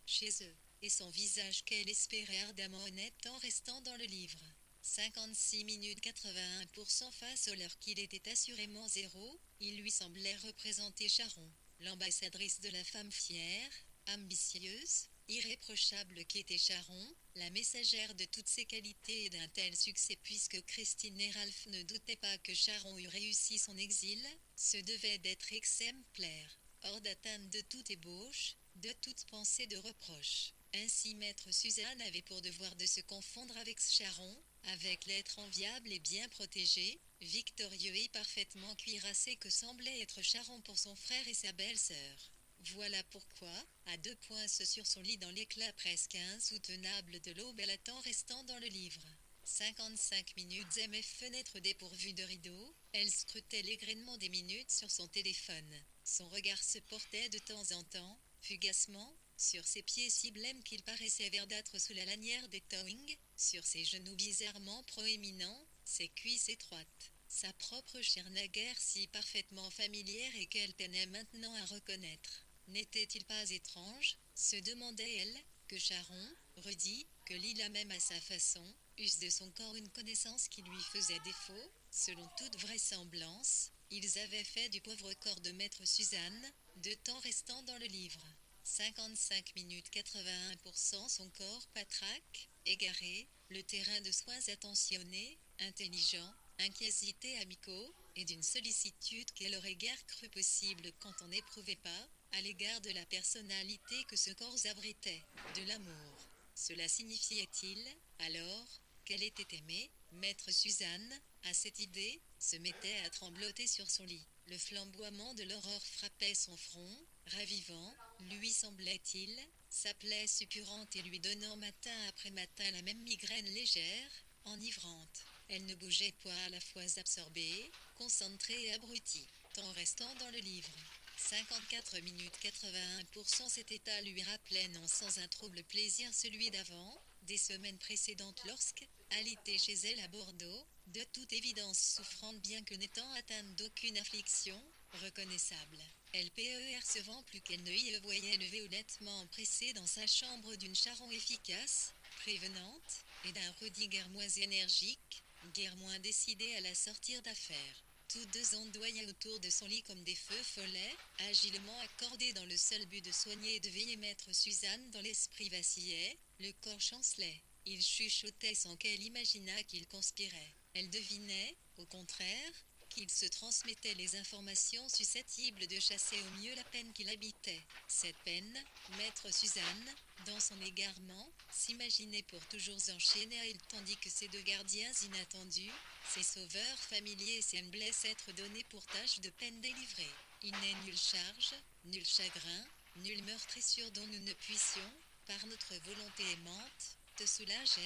chez eux, et son visage qu'elle espérait ardemment honnête en restant dans le livre. 56 minutes 81% face au leur qu'il était assurément zéro, il lui semblait représenter Charon, l'ambassadrice de la femme fière, ambitieuse, irréprochable qu'était Charon, la messagère de toutes ses qualités et d'un tel succès puisque Christine et Ralph ne doutaient pas que Charon eût réussi son exil, se devait d'être exemplaire, hors d'atteinte de toute ébauche, de toute pensée de reproche. Ainsi maître Suzanne avait pour devoir de se confondre avec Charon, avec l'être enviable et bien protégé, victorieux et parfaitement cuirassé que semblait être Charon pour son frère et sa belle-sœur. Voilà pourquoi, à 2 points sur son lit dans l'éclat presque insoutenable de l'aube, elle attend restant dans le livre. 55 minutes MF fenêtre dépourvue de rideaux, elle scrutait l'égrenement des minutes sur son téléphone. Son regard se portait de temps en temps, fugacement, sur ses pieds si blêmes qu'ils paraissaient verdâtres sous la lanière des towings, sur ses genoux bizarrement proéminents, ses cuisses étroites. Sa propre chair naguère si parfaitement familière et qu'elle peinait maintenant à reconnaître. N'était-il pas étrange, se demandait-elle, que Charon, rudis, que Lila même à sa façon, eussent de son corps une connaissance qui lui faisait défaut? Selon toute vraisemblance, ils avaient fait du pauvre corps de maître Suzanne, de temps restant dans le livre. 55 minutes 81% son corps patraque, égaré, le terrain de soins attentionnés, intelligents, inquiétés amicaux, et d'une sollicitude qu'elle aurait guère cru possible quand on n'éprouvait pas, à l'égard de la personnalité que ce corps abritait, de l'amour. Cela signifiait-il, alors, qu'elle était aimée? Maître Suzanne, à cette idée, se mettait à trembloter sur son lit. Le flamboiement de l'aurore frappait son front, ravivant, lui semblait-il, sa plaie suppurante et lui donnant matin après matin la même migraine légère, enivrante. Elle ne bougeait point, à la fois absorbée, concentrée et abrutie, tant restant dans le livre. 54 minutes 81% cet état lui rappelait non sans un trouble plaisir celui d'avant, des semaines précédentes lorsque, alitée chez elle à Bordeaux, de toute évidence souffrante bien que n'étant atteinte d'aucune affliction reconnaissable, elle percevant plus qu'elle ne y voyait lever honnêtement pressée dans sa chambre d'une Charon efficace, prévenante, et d'un Rudy guère moins énergique, guère moins décidé à la sortir d'affaire. Tous deux ondoyaient autour de son lit comme des feux follets, agilement accordés dans le seul but de soigner et de veiller. Maître Suzanne dans l'esprit vacillait, le corps chancelait. Il chuchotait sans qu'elle imaginât qu'il conspirait. Elle devinait, au contraire, qu'il se transmettait les informations susceptibles de chasser au mieux la peine qu'il habitait. Cette peine, Maître Suzanne, dans son égarement, s'imaginait pour toujours enchaînée à il, tandis que ces deux gardiens inattendus, ces sauveurs familiers, semblaient s'être donnés pour tâche de peine délivrée. Il n'est nulle charge, nul chagrin, nul meurtrissure dont nous ne puissions, par notre volonté aimante, te soulager,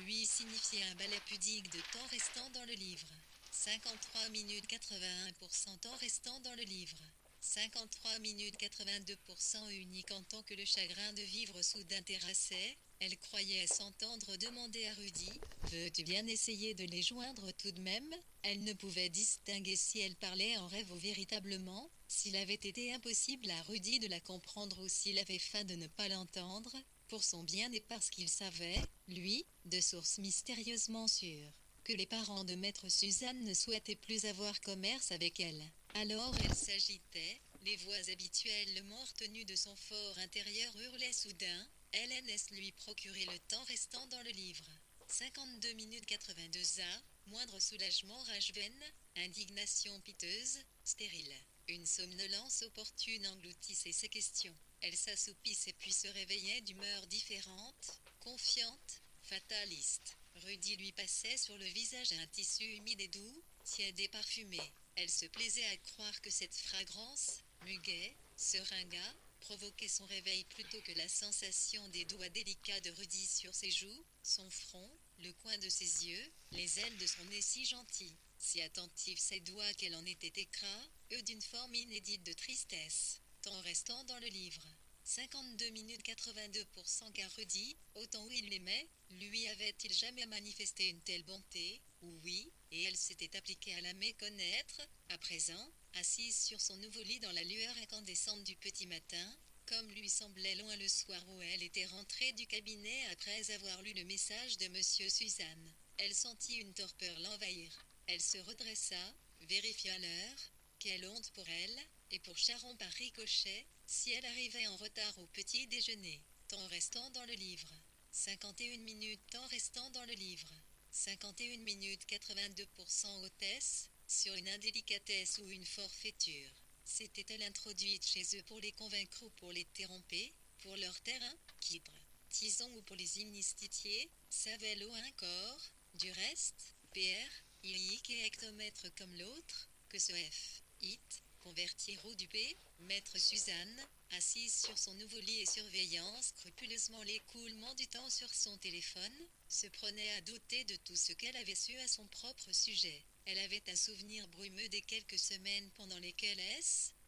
lui signifiait un balai pudique de temps restant dans le livre. 53 minutes 81% temps restant dans le livre. 53 minutes 82% unique en tant que le chagrin de vivre soudain terrassait. Elle croyait s'entendre demander à Rudy « Veux-tu bien essayer de les joindre tout de même ?» Elle ne pouvait distinguer si elle parlait en rêve ou véritablement, s'il avait été impossible à Rudy de la comprendre ou s'il avait faim de ne pas l'entendre, pour son bien et parce qu'il savait, lui, de source mystérieusement sûre, que les parents de Maître Suzanne ne souhaitaient plus avoir commerce avec elle. Alors elle s'agitait, les voix habituellement retenues de son fort intérieur hurlaient soudain. LNS lui procurait le temps restant dans le livre. 52 minutes 82 A, moindre soulagement rage vaine, indignation piteuse, stérile. Une somnolence opportune engloutissait ses questions. Elle s'assoupissait puis se réveillait d'humeur différente, confiante, fataliste. Rudy lui passait sur le visage un tissu humide et doux, tiède et parfumé. Elle se plaisait à croire que cette fragrance, muguet, seringa, provoquait son réveil plutôt que la sensation des doigts délicats de Rudy sur ses joues, son front, le coin de ses yeux, les ailes de son nez si gentil, si attentifs ses doigts qu'elle en était écras, eux d'une forme inédite de tristesse. Temps restant dans le livre. 52 minutes 82% car Rudy, autant où il l'aimait, lui avait-il jamais manifesté une telle bonté, oui, et elle s'était appliquée à la méconnaître, à présent, assise sur son nouveau lit dans la lueur incandescente du petit matin, comme lui semblait loin le soir où elle était rentrée du cabinet après avoir lu le message de Monsieur Suzanne. Elle sentit une torpeur l'envahir. Elle se redressa, vérifia l'heure, quelle honte pour elle, et pour Charon par ricochet, si elle arrivait en retard au petit déjeuner. Temps restant dans le livre. 51 minutes temps restant dans le livre. 51 minutes 82% hôtesse, sur une indélicatesse ou une forfaiture. S'était-elle introduite chez eux pour les convaincre ou pour les terromper, pour leur terrain, quibre, tison ou pour les inistitier, savait l'eau un corps, du reste, PR, ilique et hectomètre comme l'autre, que ce F, it, convertir au dupé, Maître Suzanne, assise sur son nouveau lit et surveillant scrupuleusement l'écoulement du temps sur son téléphone, se prenait à douter de tout ce qu'elle avait su à son propre sujet. Elle avait un souvenir brumeux des quelques semaines pendant lesquelles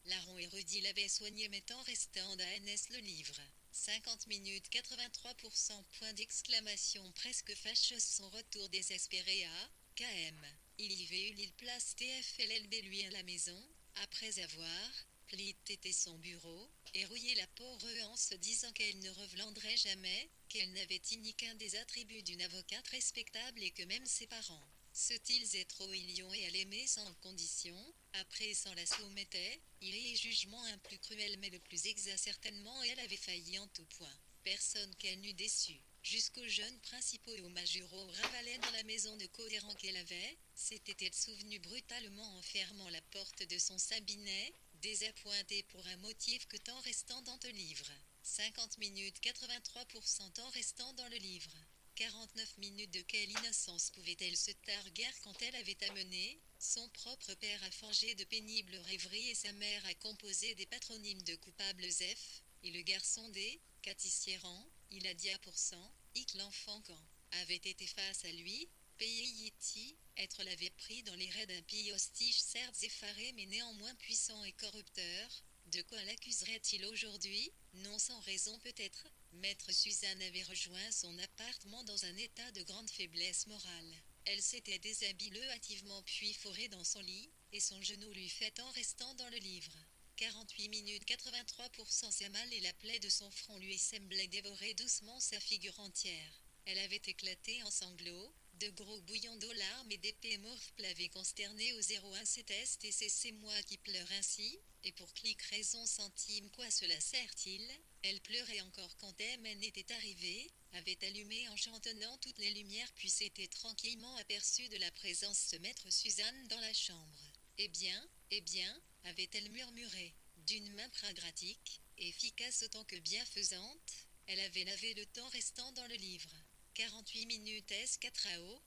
Laron et Rudy l'avaient soigné mettant restant à NS le livre. 50 minutes 83% point d'exclamation presque fâcheuse son retour désespéré à KM. Il y avait eu l'île place TFLLB lui à la maison, après avoir plié son bureau, et rouillé la peau en se disant qu'elle ne reviendrait jamais, qu'elle n'avait ni qu'un des attributs d'une avocate respectable et que même ses parents, ceux-ils et trop ilions et elle aimait sans condition, après s'en la soumettait, il y jugement un plus cruel mais le plus exact certainement et elle avait failli en tout point. Personne qu'elle n'eût déçu. Jusqu'aux jeunes principaux et aux majoraux ravalait dans la maison de Codéran qu'elle avait, s'était-elle souvenue brutalement en fermant la porte de son cabinet, désappointée pour un motif que temps restant dans le livre. 50 minutes 83% temps restant dans le livre. 49 minutes de quelle innocence pouvait-elle se targuer quand elle avait amené son propre père à forger de pénibles rêveries et sa mère à composer des patronymes de coupables F, et le garçon des Catissierans, il a dit à pourcent, hic l'enfant quand avait été face à lui, payé Yiti, être l'avait pris dans les raids d'un pays hostige certes effaré mais néanmoins puissant et corrupteur. De quoi l'accuserait-il aujourd'hui? Non sans raison peut-être. Maître Suzanne avait rejoint son appartement dans un état de grande faiblesse morale. Elle s'était déshabillée hâtivement puis forée dans son lit, et son genou lui fait en restant dans le livre. 48 minutes 83% sa malle et la plaie de son front lui semblait dévorer doucement sa figure entière. Elle avait éclaté en sanglots, de gros bouillons d'eau larmes et d'épais morphes l'avaient consterné au 01 cet est et c'est moi qui pleure ainsi, et pour clique raison centime quoi cela sert-il? Elle pleurait encore quand Emen était arrivée, avait allumé en chantonnant toutes les lumières puis s'était tranquillement aperçue de la présence de maître Suzanne dans la chambre. Eh bien, avait-elle murmuré, d'une main pragmatique, efficace autant que bienfaisante, elle avait lavé le temps restant dans le livre. 48 minutes S4 AO,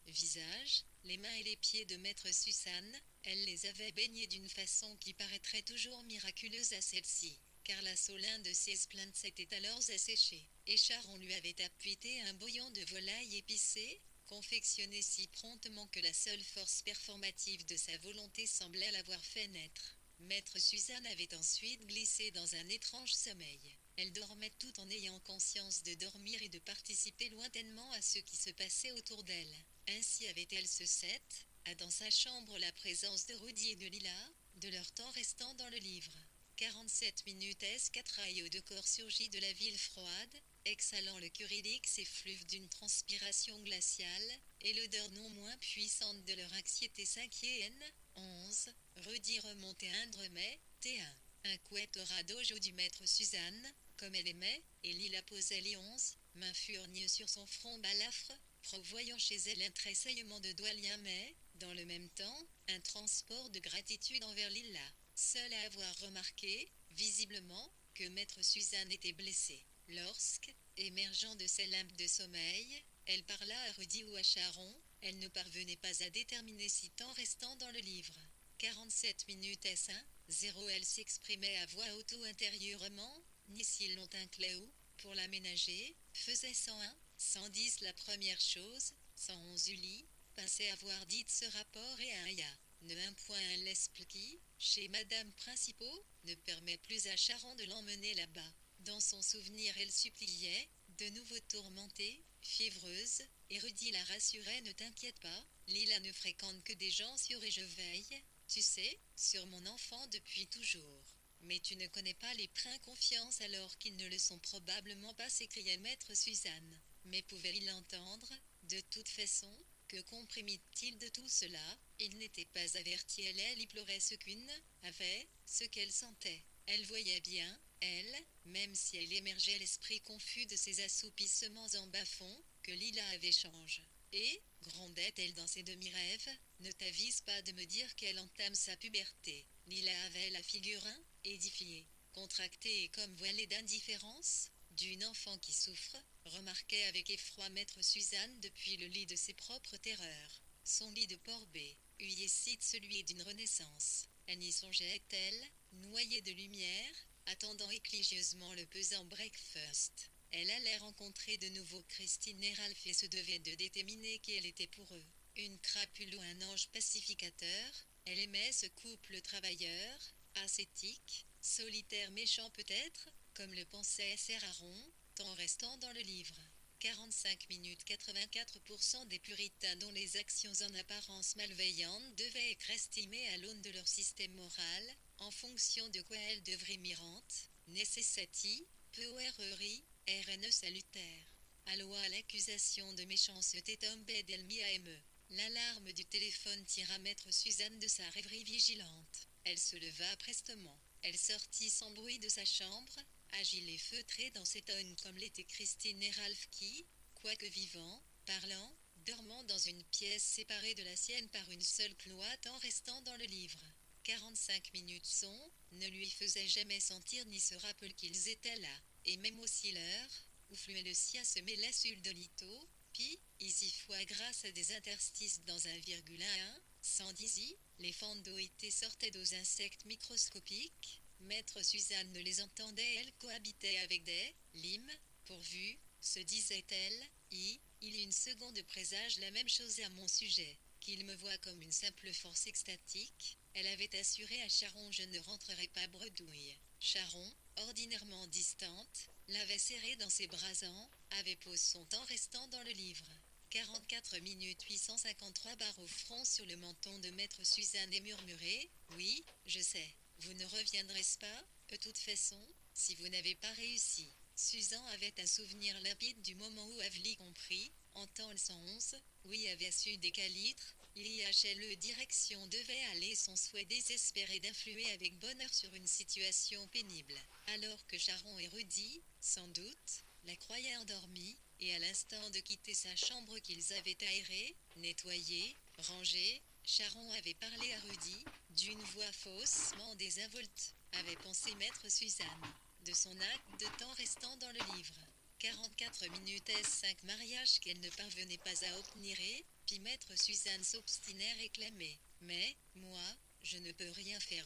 visage, les mains et les pieds de maître Suzanne, elle les avait baignés d'une façon qui paraîtrait toujours miraculeuse à celle-ci, car la solin de ses plaintes s'était alors asséchée, et Charon lui avait appuité un bouillon de volaille épicée, confectionné si promptement que la seule force performative de sa volonté semblait l'avoir fait naître. Maître Suzanne avait ensuite glissé dans un étrange sommeil. Elle dormait tout en ayant conscience de dormir et de participer lointainement à ce qui se passait autour d'elle. Ainsi avait-elle ce set, à dans sa chambre la présence de Rudy et de Lila, de leur temps restant dans le livre. 47 minutes S4 aïe de corps surgit de la ville froide, exhalant le curilix effluve d'une transpiration glaciale, et l'odeur non moins puissante de leur anxiété 5e, 11, Rudy remontait un dremet, T1. Un couette au radojo du maître Suzanne, comme elle aimait, et Lila posait les 11, main furnieuse sur son front balafre, provoyant chez elle un tressaillement de doigts liens mais, dans le même temps, un transport de gratitude envers Lila, seule à avoir remarqué, visiblement, que maître Suzanne était blessée. Lorsque, émergeant de ses limbes de sommeil, elle parla à Rudy ou à Charon, elle ne parvenait pas à déterminer si temps restant dans le livre. 47 minutes S1, 0 elle s'exprimait à voix haute ou intérieurement, ni si longtemps Cléo, pour l'aménager, faisait 101, 110 la première chose, 111 Uli, pensait avoir dit ce rapport et un ya. Ne un point l'explique, chez Madame Principaux, ne permet plus à Charon de l'emmener là-bas. Dans son souvenir elle suppliait, de nouveau tourmentée, fiévreuse, et Rudy la rassurait ne t'inquiète pas, Lila ne fréquente que des gens sûrs et je veille, tu sais, sur mon enfant depuis toujours. Mais tu ne connais pas les princes confiance alors qu'ils ne le sont probablement pas s'écriait maître Suzanne. Mais pouvait-il entendre, de toute façon, que comprimit-il de tout cela, il n'était pas averti elle y pleurait ce qu'une, avait, ce qu'elle sentait. Elle voyait bien, elle, même si elle émergeait l'esprit confus de ses assoupissements en bas-fond, que Lila avait change. Et, grondait-elle dans ses demi-rêves, ne t'avise pas de me dire qu'elle entame sa puberté. Lila avait la figure édifiée, contractée et comme voilée d'indifférence, d'une enfant qui souffre, remarquait avec effroi maître Suzanne depuis le lit de ses propres terreurs. Son lit de Port-B, huyé cite celui d'une renaissance. Elle y songeait-elle, noyée de lumière, attendant écligieusement le pesant breakfast. Elle allait rencontrer de nouveau Christine et Ralph et se devait de déterminer qui elle était pour eux. Une crapule ou un ange pacificateur, elle aimait ce couple travailleur, ascétique, solitaire méchant peut-être, comme le pensait Serraron, tant restant dans le livre. 45 minutes 84% des puritains dont les actions en apparence malveillantes devaient être estimées à l'aune de leur système moral, en fonction de quoi elles devraient mirante, necessati, PORERI, RNE salutaire. Allo à l'accusation de méchanceté tombée d'Elmi-AME. L'alarme du téléphone tira maître Suzanne de sa rêverie vigilante. Elle se leva prestement. Elle sortit sans bruit de sa chambre, agile et feutrée dans cette œil comme l'était Christine et Ralph qui, quoique vivant, parlant, dormant dans une pièce séparée de la sienne par une seule cloître en restant dans le livre. 45 minutes sont, ne lui faisaient jamais sentir ni se rappeler qu'ils étaient là, et même aussi l'heure, où fluait le sien se mêlait sur le dolito, puis, ici fois grâce à des interstices dans un virgule 1, sans d'ici, les fentes d'eau étaient sortaient d'aux insectes microscopiques, maître Suzanne ne les entendait, elle cohabitait avec des limes, pourvu, se disait-elle, il une seconde présage la même chose à mon sujet, qu'il me voit comme une simple force extatique, elle avait assuré à Charon je ne rentrerai pas bredouille. Charon, ordinairement distante, l'avait serré dans ses brasants, avait posé son temps restant dans le livre. 44 minutes 853 barres au front sur le menton de maître Suzanne et murmuré, oui, je sais, vous ne reviendrez pas, de toute façon, si vous n'avez pas réussi. Suzanne avait un souvenir limpide du moment où Avely comprit, en temps le 111, oui avait su des calitres, l'IHLE direction devait aller son souhait désespéré d'influer avec bonheur sur une situation pénible. Alors que Charon et Rudy, sans doute, la croyaient endormie, et à l'instant de quitter sa chambre qu'ils avaient aérée, nettoyée, rangée, Charon avait parlé à Rudy, d'une voix faussement désinvolte, avait pensé maître Suzanne, de son acte de temps restant dans le livre. 44 minutes et 5 mariages qu'elle ne parvenait pas à obtenir et, puis maître Suzanne s'obstinait réclamait. Mais, moi, je ne peux rien faire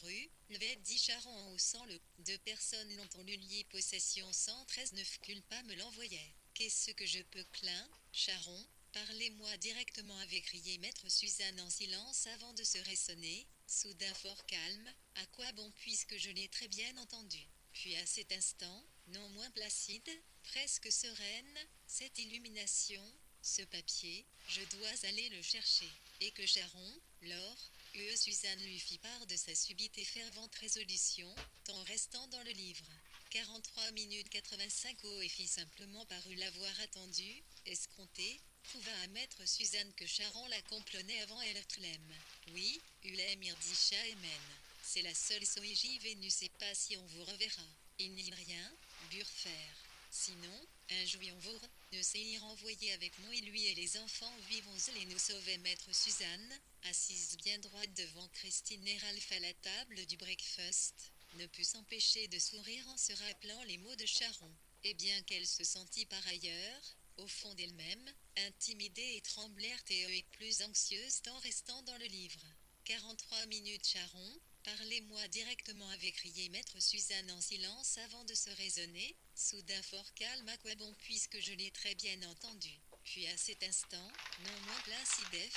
levait dit Charon en haussant le. Deux personnes l'ont lu lié possession 113 ne culpa me l'envoyait. Qu'est-ce que je peux clin, Charon, parlez-moi directement avait crié maître Suzanne en silence avant de se ressonner, soudain fort calme, à quoi bon puisque je l'ai très bien entendu. Puis à cet instant, non moins placide, presque sereine, cette illumination, ce papier, je dois aller le chercher. Et que Charon, lors, Suzanne lui fit part de sa subite et fervente résolution, tant restant dans le livre. 43 minutes 85 et fit simplement parut l'avoir attendu, escompté, prouva à maître Suzanne que Charon la complonnait avant elle l'aime. Oui, Ulem Irdisha Emen. C'est la seule Soiji Vénus et pas si on vous reverra. Il n'y a rien, Burfer. Sinon, un jouion vous ne sait y renvoyer avec moi et lui et les enfants vivons et nous sauver maître Suzanne, assise bien droite devant Christine et Ralph à la table du breakfast, ne put s'empêcher de sourire en se rappelant les mots de Charon. Et bien qu'elle se sentit par ailleurs, au fond d'elle-même, intimidée et tremblèrent et plus anxieuse tant restant dans le livre. 43 minutes Charon, parlez-moi directement avait crié maître Suzanne en silence avant de se raisonner, soudain fort calme à quoi bon puisque je l'ai très bien entendu. Puis à cet instant, non moins placide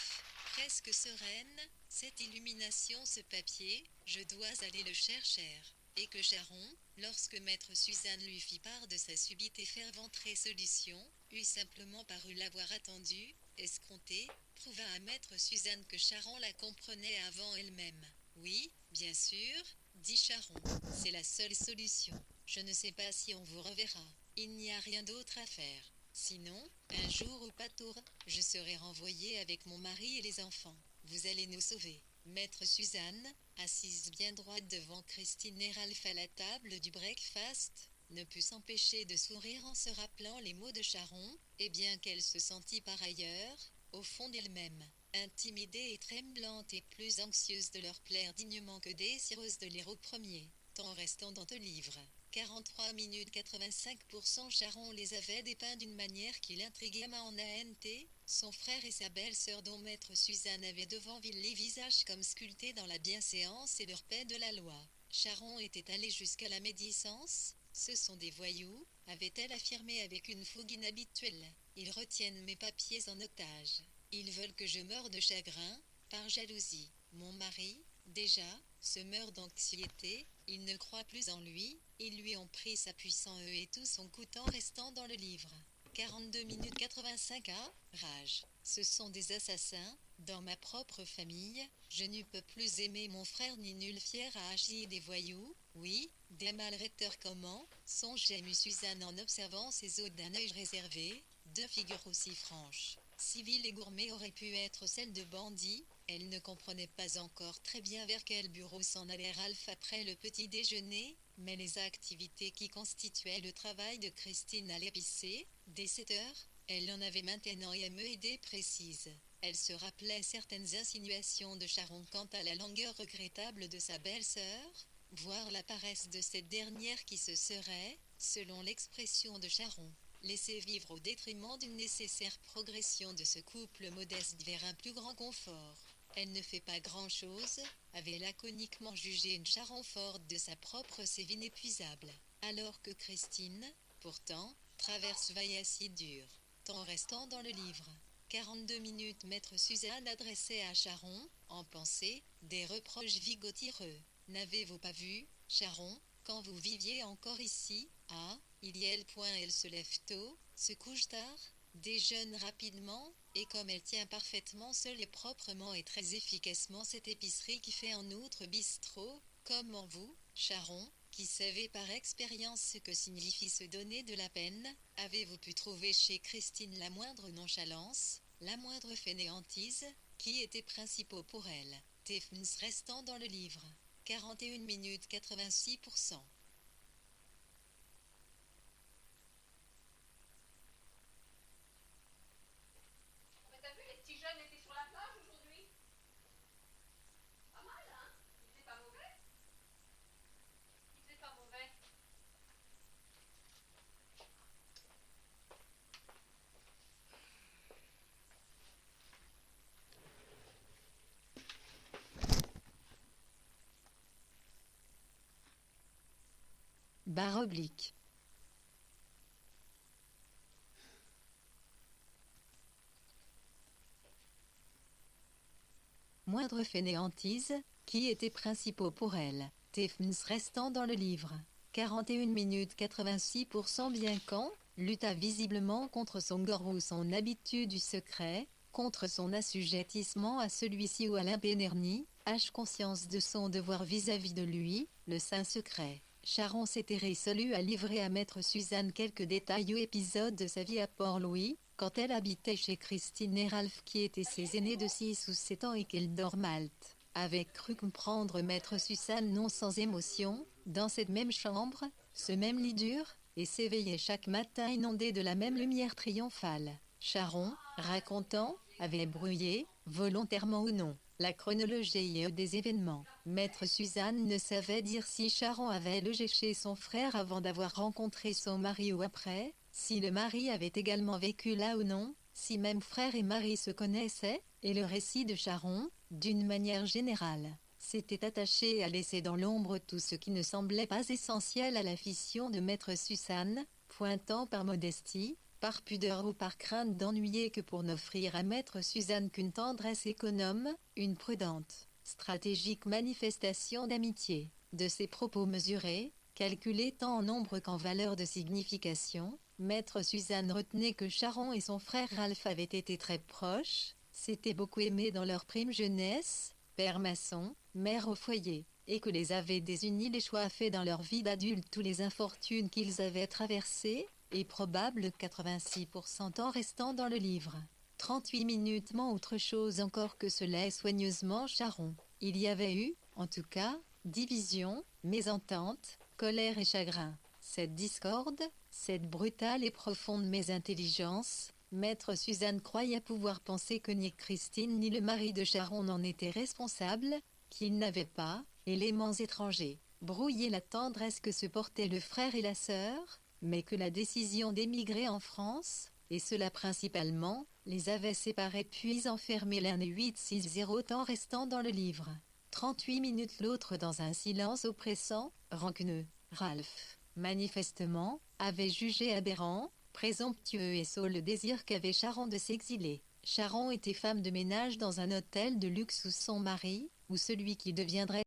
presque sereine, cette illumination ce papier, je dois aller le chercher. Et que Charon, lorsque maître Suzanne lui fit part de sa subite et fervente résolution, eut simplement paru l'avoir attendu, escompté, prouva à maître Suzanne que Charon la comprenait avant elle-même. Oui, bien sûr, dit Charon, c'est la seule solution. Je ne sais pas si on vous reverra. Il n'y a rien d'autre à faire. Sinon, un jour au pâtour, je serai renvoyé avec mon mari et les enfants. Vous allez nous sauver. Maître Suzanne, assise bien droite devant Christine et Ralph à la table du breakfast, ne put s'empêcher de sourire en se rappelant les mots de Charon, et bien qu'elle se sentit par ailleurs, au fond d'elle-même, intimidée et tremblante et plus anxieuse de leur plaire dignement que désireuse de lire au premier, tant restant dans le livre. 43 minutes 85% Charon les avait dépeints d'une manière qui l'intriguait en ANT, son frère et sa belle-sœur dont maître Suzanne avait devant ville les visages comme sculptés dans la bienséance et leur paix de la loi. Charon était allé jusqu'à la médisance, ce sont des voyous, avait-elle affirmé avec une fougue inhabituelle. Ils retiennent mes papiers en otage. Ils veulent que je meure de chagrin, par jalousie. Mon mari, déjà, se meurt d'anxiété, ils ne croient plus en lui, ils lui ont pris sa puissance et tout son coûtant restant dans le livre. 42 minutes 85 à rage. Ce sont des assassins, dans ma propre famille, je n'eus pas plus aimé mon frère ni nul fier à agir des voyous, oui, des malfaiteurs comment, songeait Suzanne en observant ses os d'un œil réservé, deux figures aussi franches, civiles et gourmets auraient pu être celles de bandits, elle ne comprenait pas encore très bien vers quel bureau s'en allait Ralph après le petit déjeuner, mais les activités qui constituaient le travail de Christine à l'épicer, dès 7 heures, elle en avait maintenant une idée précise. Elle se rappelait certaines insinuations de Charon quant à la langueur regrettable de sa belle-sœur, voire la paresse de cette dernière qui se serait, selon l'expression de Charon, laissée vivre au détriment d'une nécessaire progression de ce couple modeste vers un plus grand confort. Elle ne fait pas grand-chose, avait laconiquement jugé une Charon forte de sa propre sévie inépuisable, alors que Christine, pourtant, traverse vaille si dure, tant restant dans le livre. 42 minutes maître Suzanne adressait à Charon, en pensée, des reproches vigotireux. N'avez-vous pas vu, Charon, quand vous viviez encore ici, il y a le point elle se lève tôt, se couche tard, déjeune rapidement, et comme elle tient parfaitement seule et proprement et très efficacement cette épicerie qui fait en outre bistrot, comme en vous, Charon, qui savez par expérience ce que signifie se donner de la peine, avez-vous pu trouver chez Christine la moindre nonchalance, la moindre fainéantise, qui étaient principaux pour elle, Tiffins restant dans le livre. 41 minutes 86%. Mais t'as vu, les petits jeunes étaient sur la plage aujourd'hui? Pas mal, hein? Il faisait pas mauvais? Il faisait pas mauvais. Barre oblique. Moindre fainéantise, qui étaient principaux pour elle, Tiffins restant dans le livre. 41 minutes 86% bien quand, lutta visiblement contre son gore ou son habitude du secret, contre son assujettissement à celui-ci ou à l'impénernie, âge conscience de son devoir vis-à-vis de lui, le saint secret. Charon s'était résolu à livrer à maître Suzanne quelques détails ou épisodes de sa vie à Port-Louis, quand elle habitait chez Christine et Ralph qui étaient ses aînés de 6 ou 7 ans et qu'elle Malte avait cru comprendre maître Suzanne non sans émotion, dans cette même chambre, ce même lit dur, et s'éveillait chaque matin inondé de la même lumière triomphale. Charon, racontant, avait brouillé, volontairement ou non, la chronologie des événements. Maître Suzanne ne savait dire si Charon avait logé chez son frère avant d'avoir rencontré son mari ou après, si le mari avait également vécu là ou non, si même frère et mari se connaissaient, et le récit de Charon, d'une manière générale, s'était attaché à laisser dans l'ombre tout ce qui ne semblait pas essentiel à la fission de maître Suzanne, pointant par modestie, par pudeur ou par crainte d'ennuyer que pour n'offrir à maître Suzanne qu'une tendresse économe, une prudente, stratégique manifestation d'amitié. De ses propos mesurés, calculés tant en nombre qu'en valeur de signification, maître Suzanne retenait que Charon et son frère Ralph avaient été très proches, s'étaient beaucoup aimés dans leur prime jeunesse, père maçon, mère au foyer, et que les avaient désunis les choix faits dans leur vie d'adultes tous les infortunes qu'ils avaient traversées, et probable 86% en restant dans le livre. 38 minutes autre chose encore que cela soigneusement Charon. Il y avait eu, en tout cas, division, mésentente, colère et chagrin. Cette discorde, cette brutale et profonde mésintelligence, maître Suzanne croyait pouvoir penser que ni Christine ni le mari de Charon n'en étaient responsables, qu'ils n'avaient pas, éléments étrangers, brouillé la tendresse que se portaient le frère et la sœur, mais que la décision d'émigrer en France, et cela principalement, les avait séparés puis enfermés l'un et 8-6-0 en restant dans le livre. 38 minutes l'autre dans un silence oppressant, rancuneux. Ralph, manifestement, avait jugé aberrant, présomptueux et sot le désir qu'avait Charon de s'exiler. Charon était femme de ménage dans un hôtel de luxe où son mari, ou celui qui deviendrait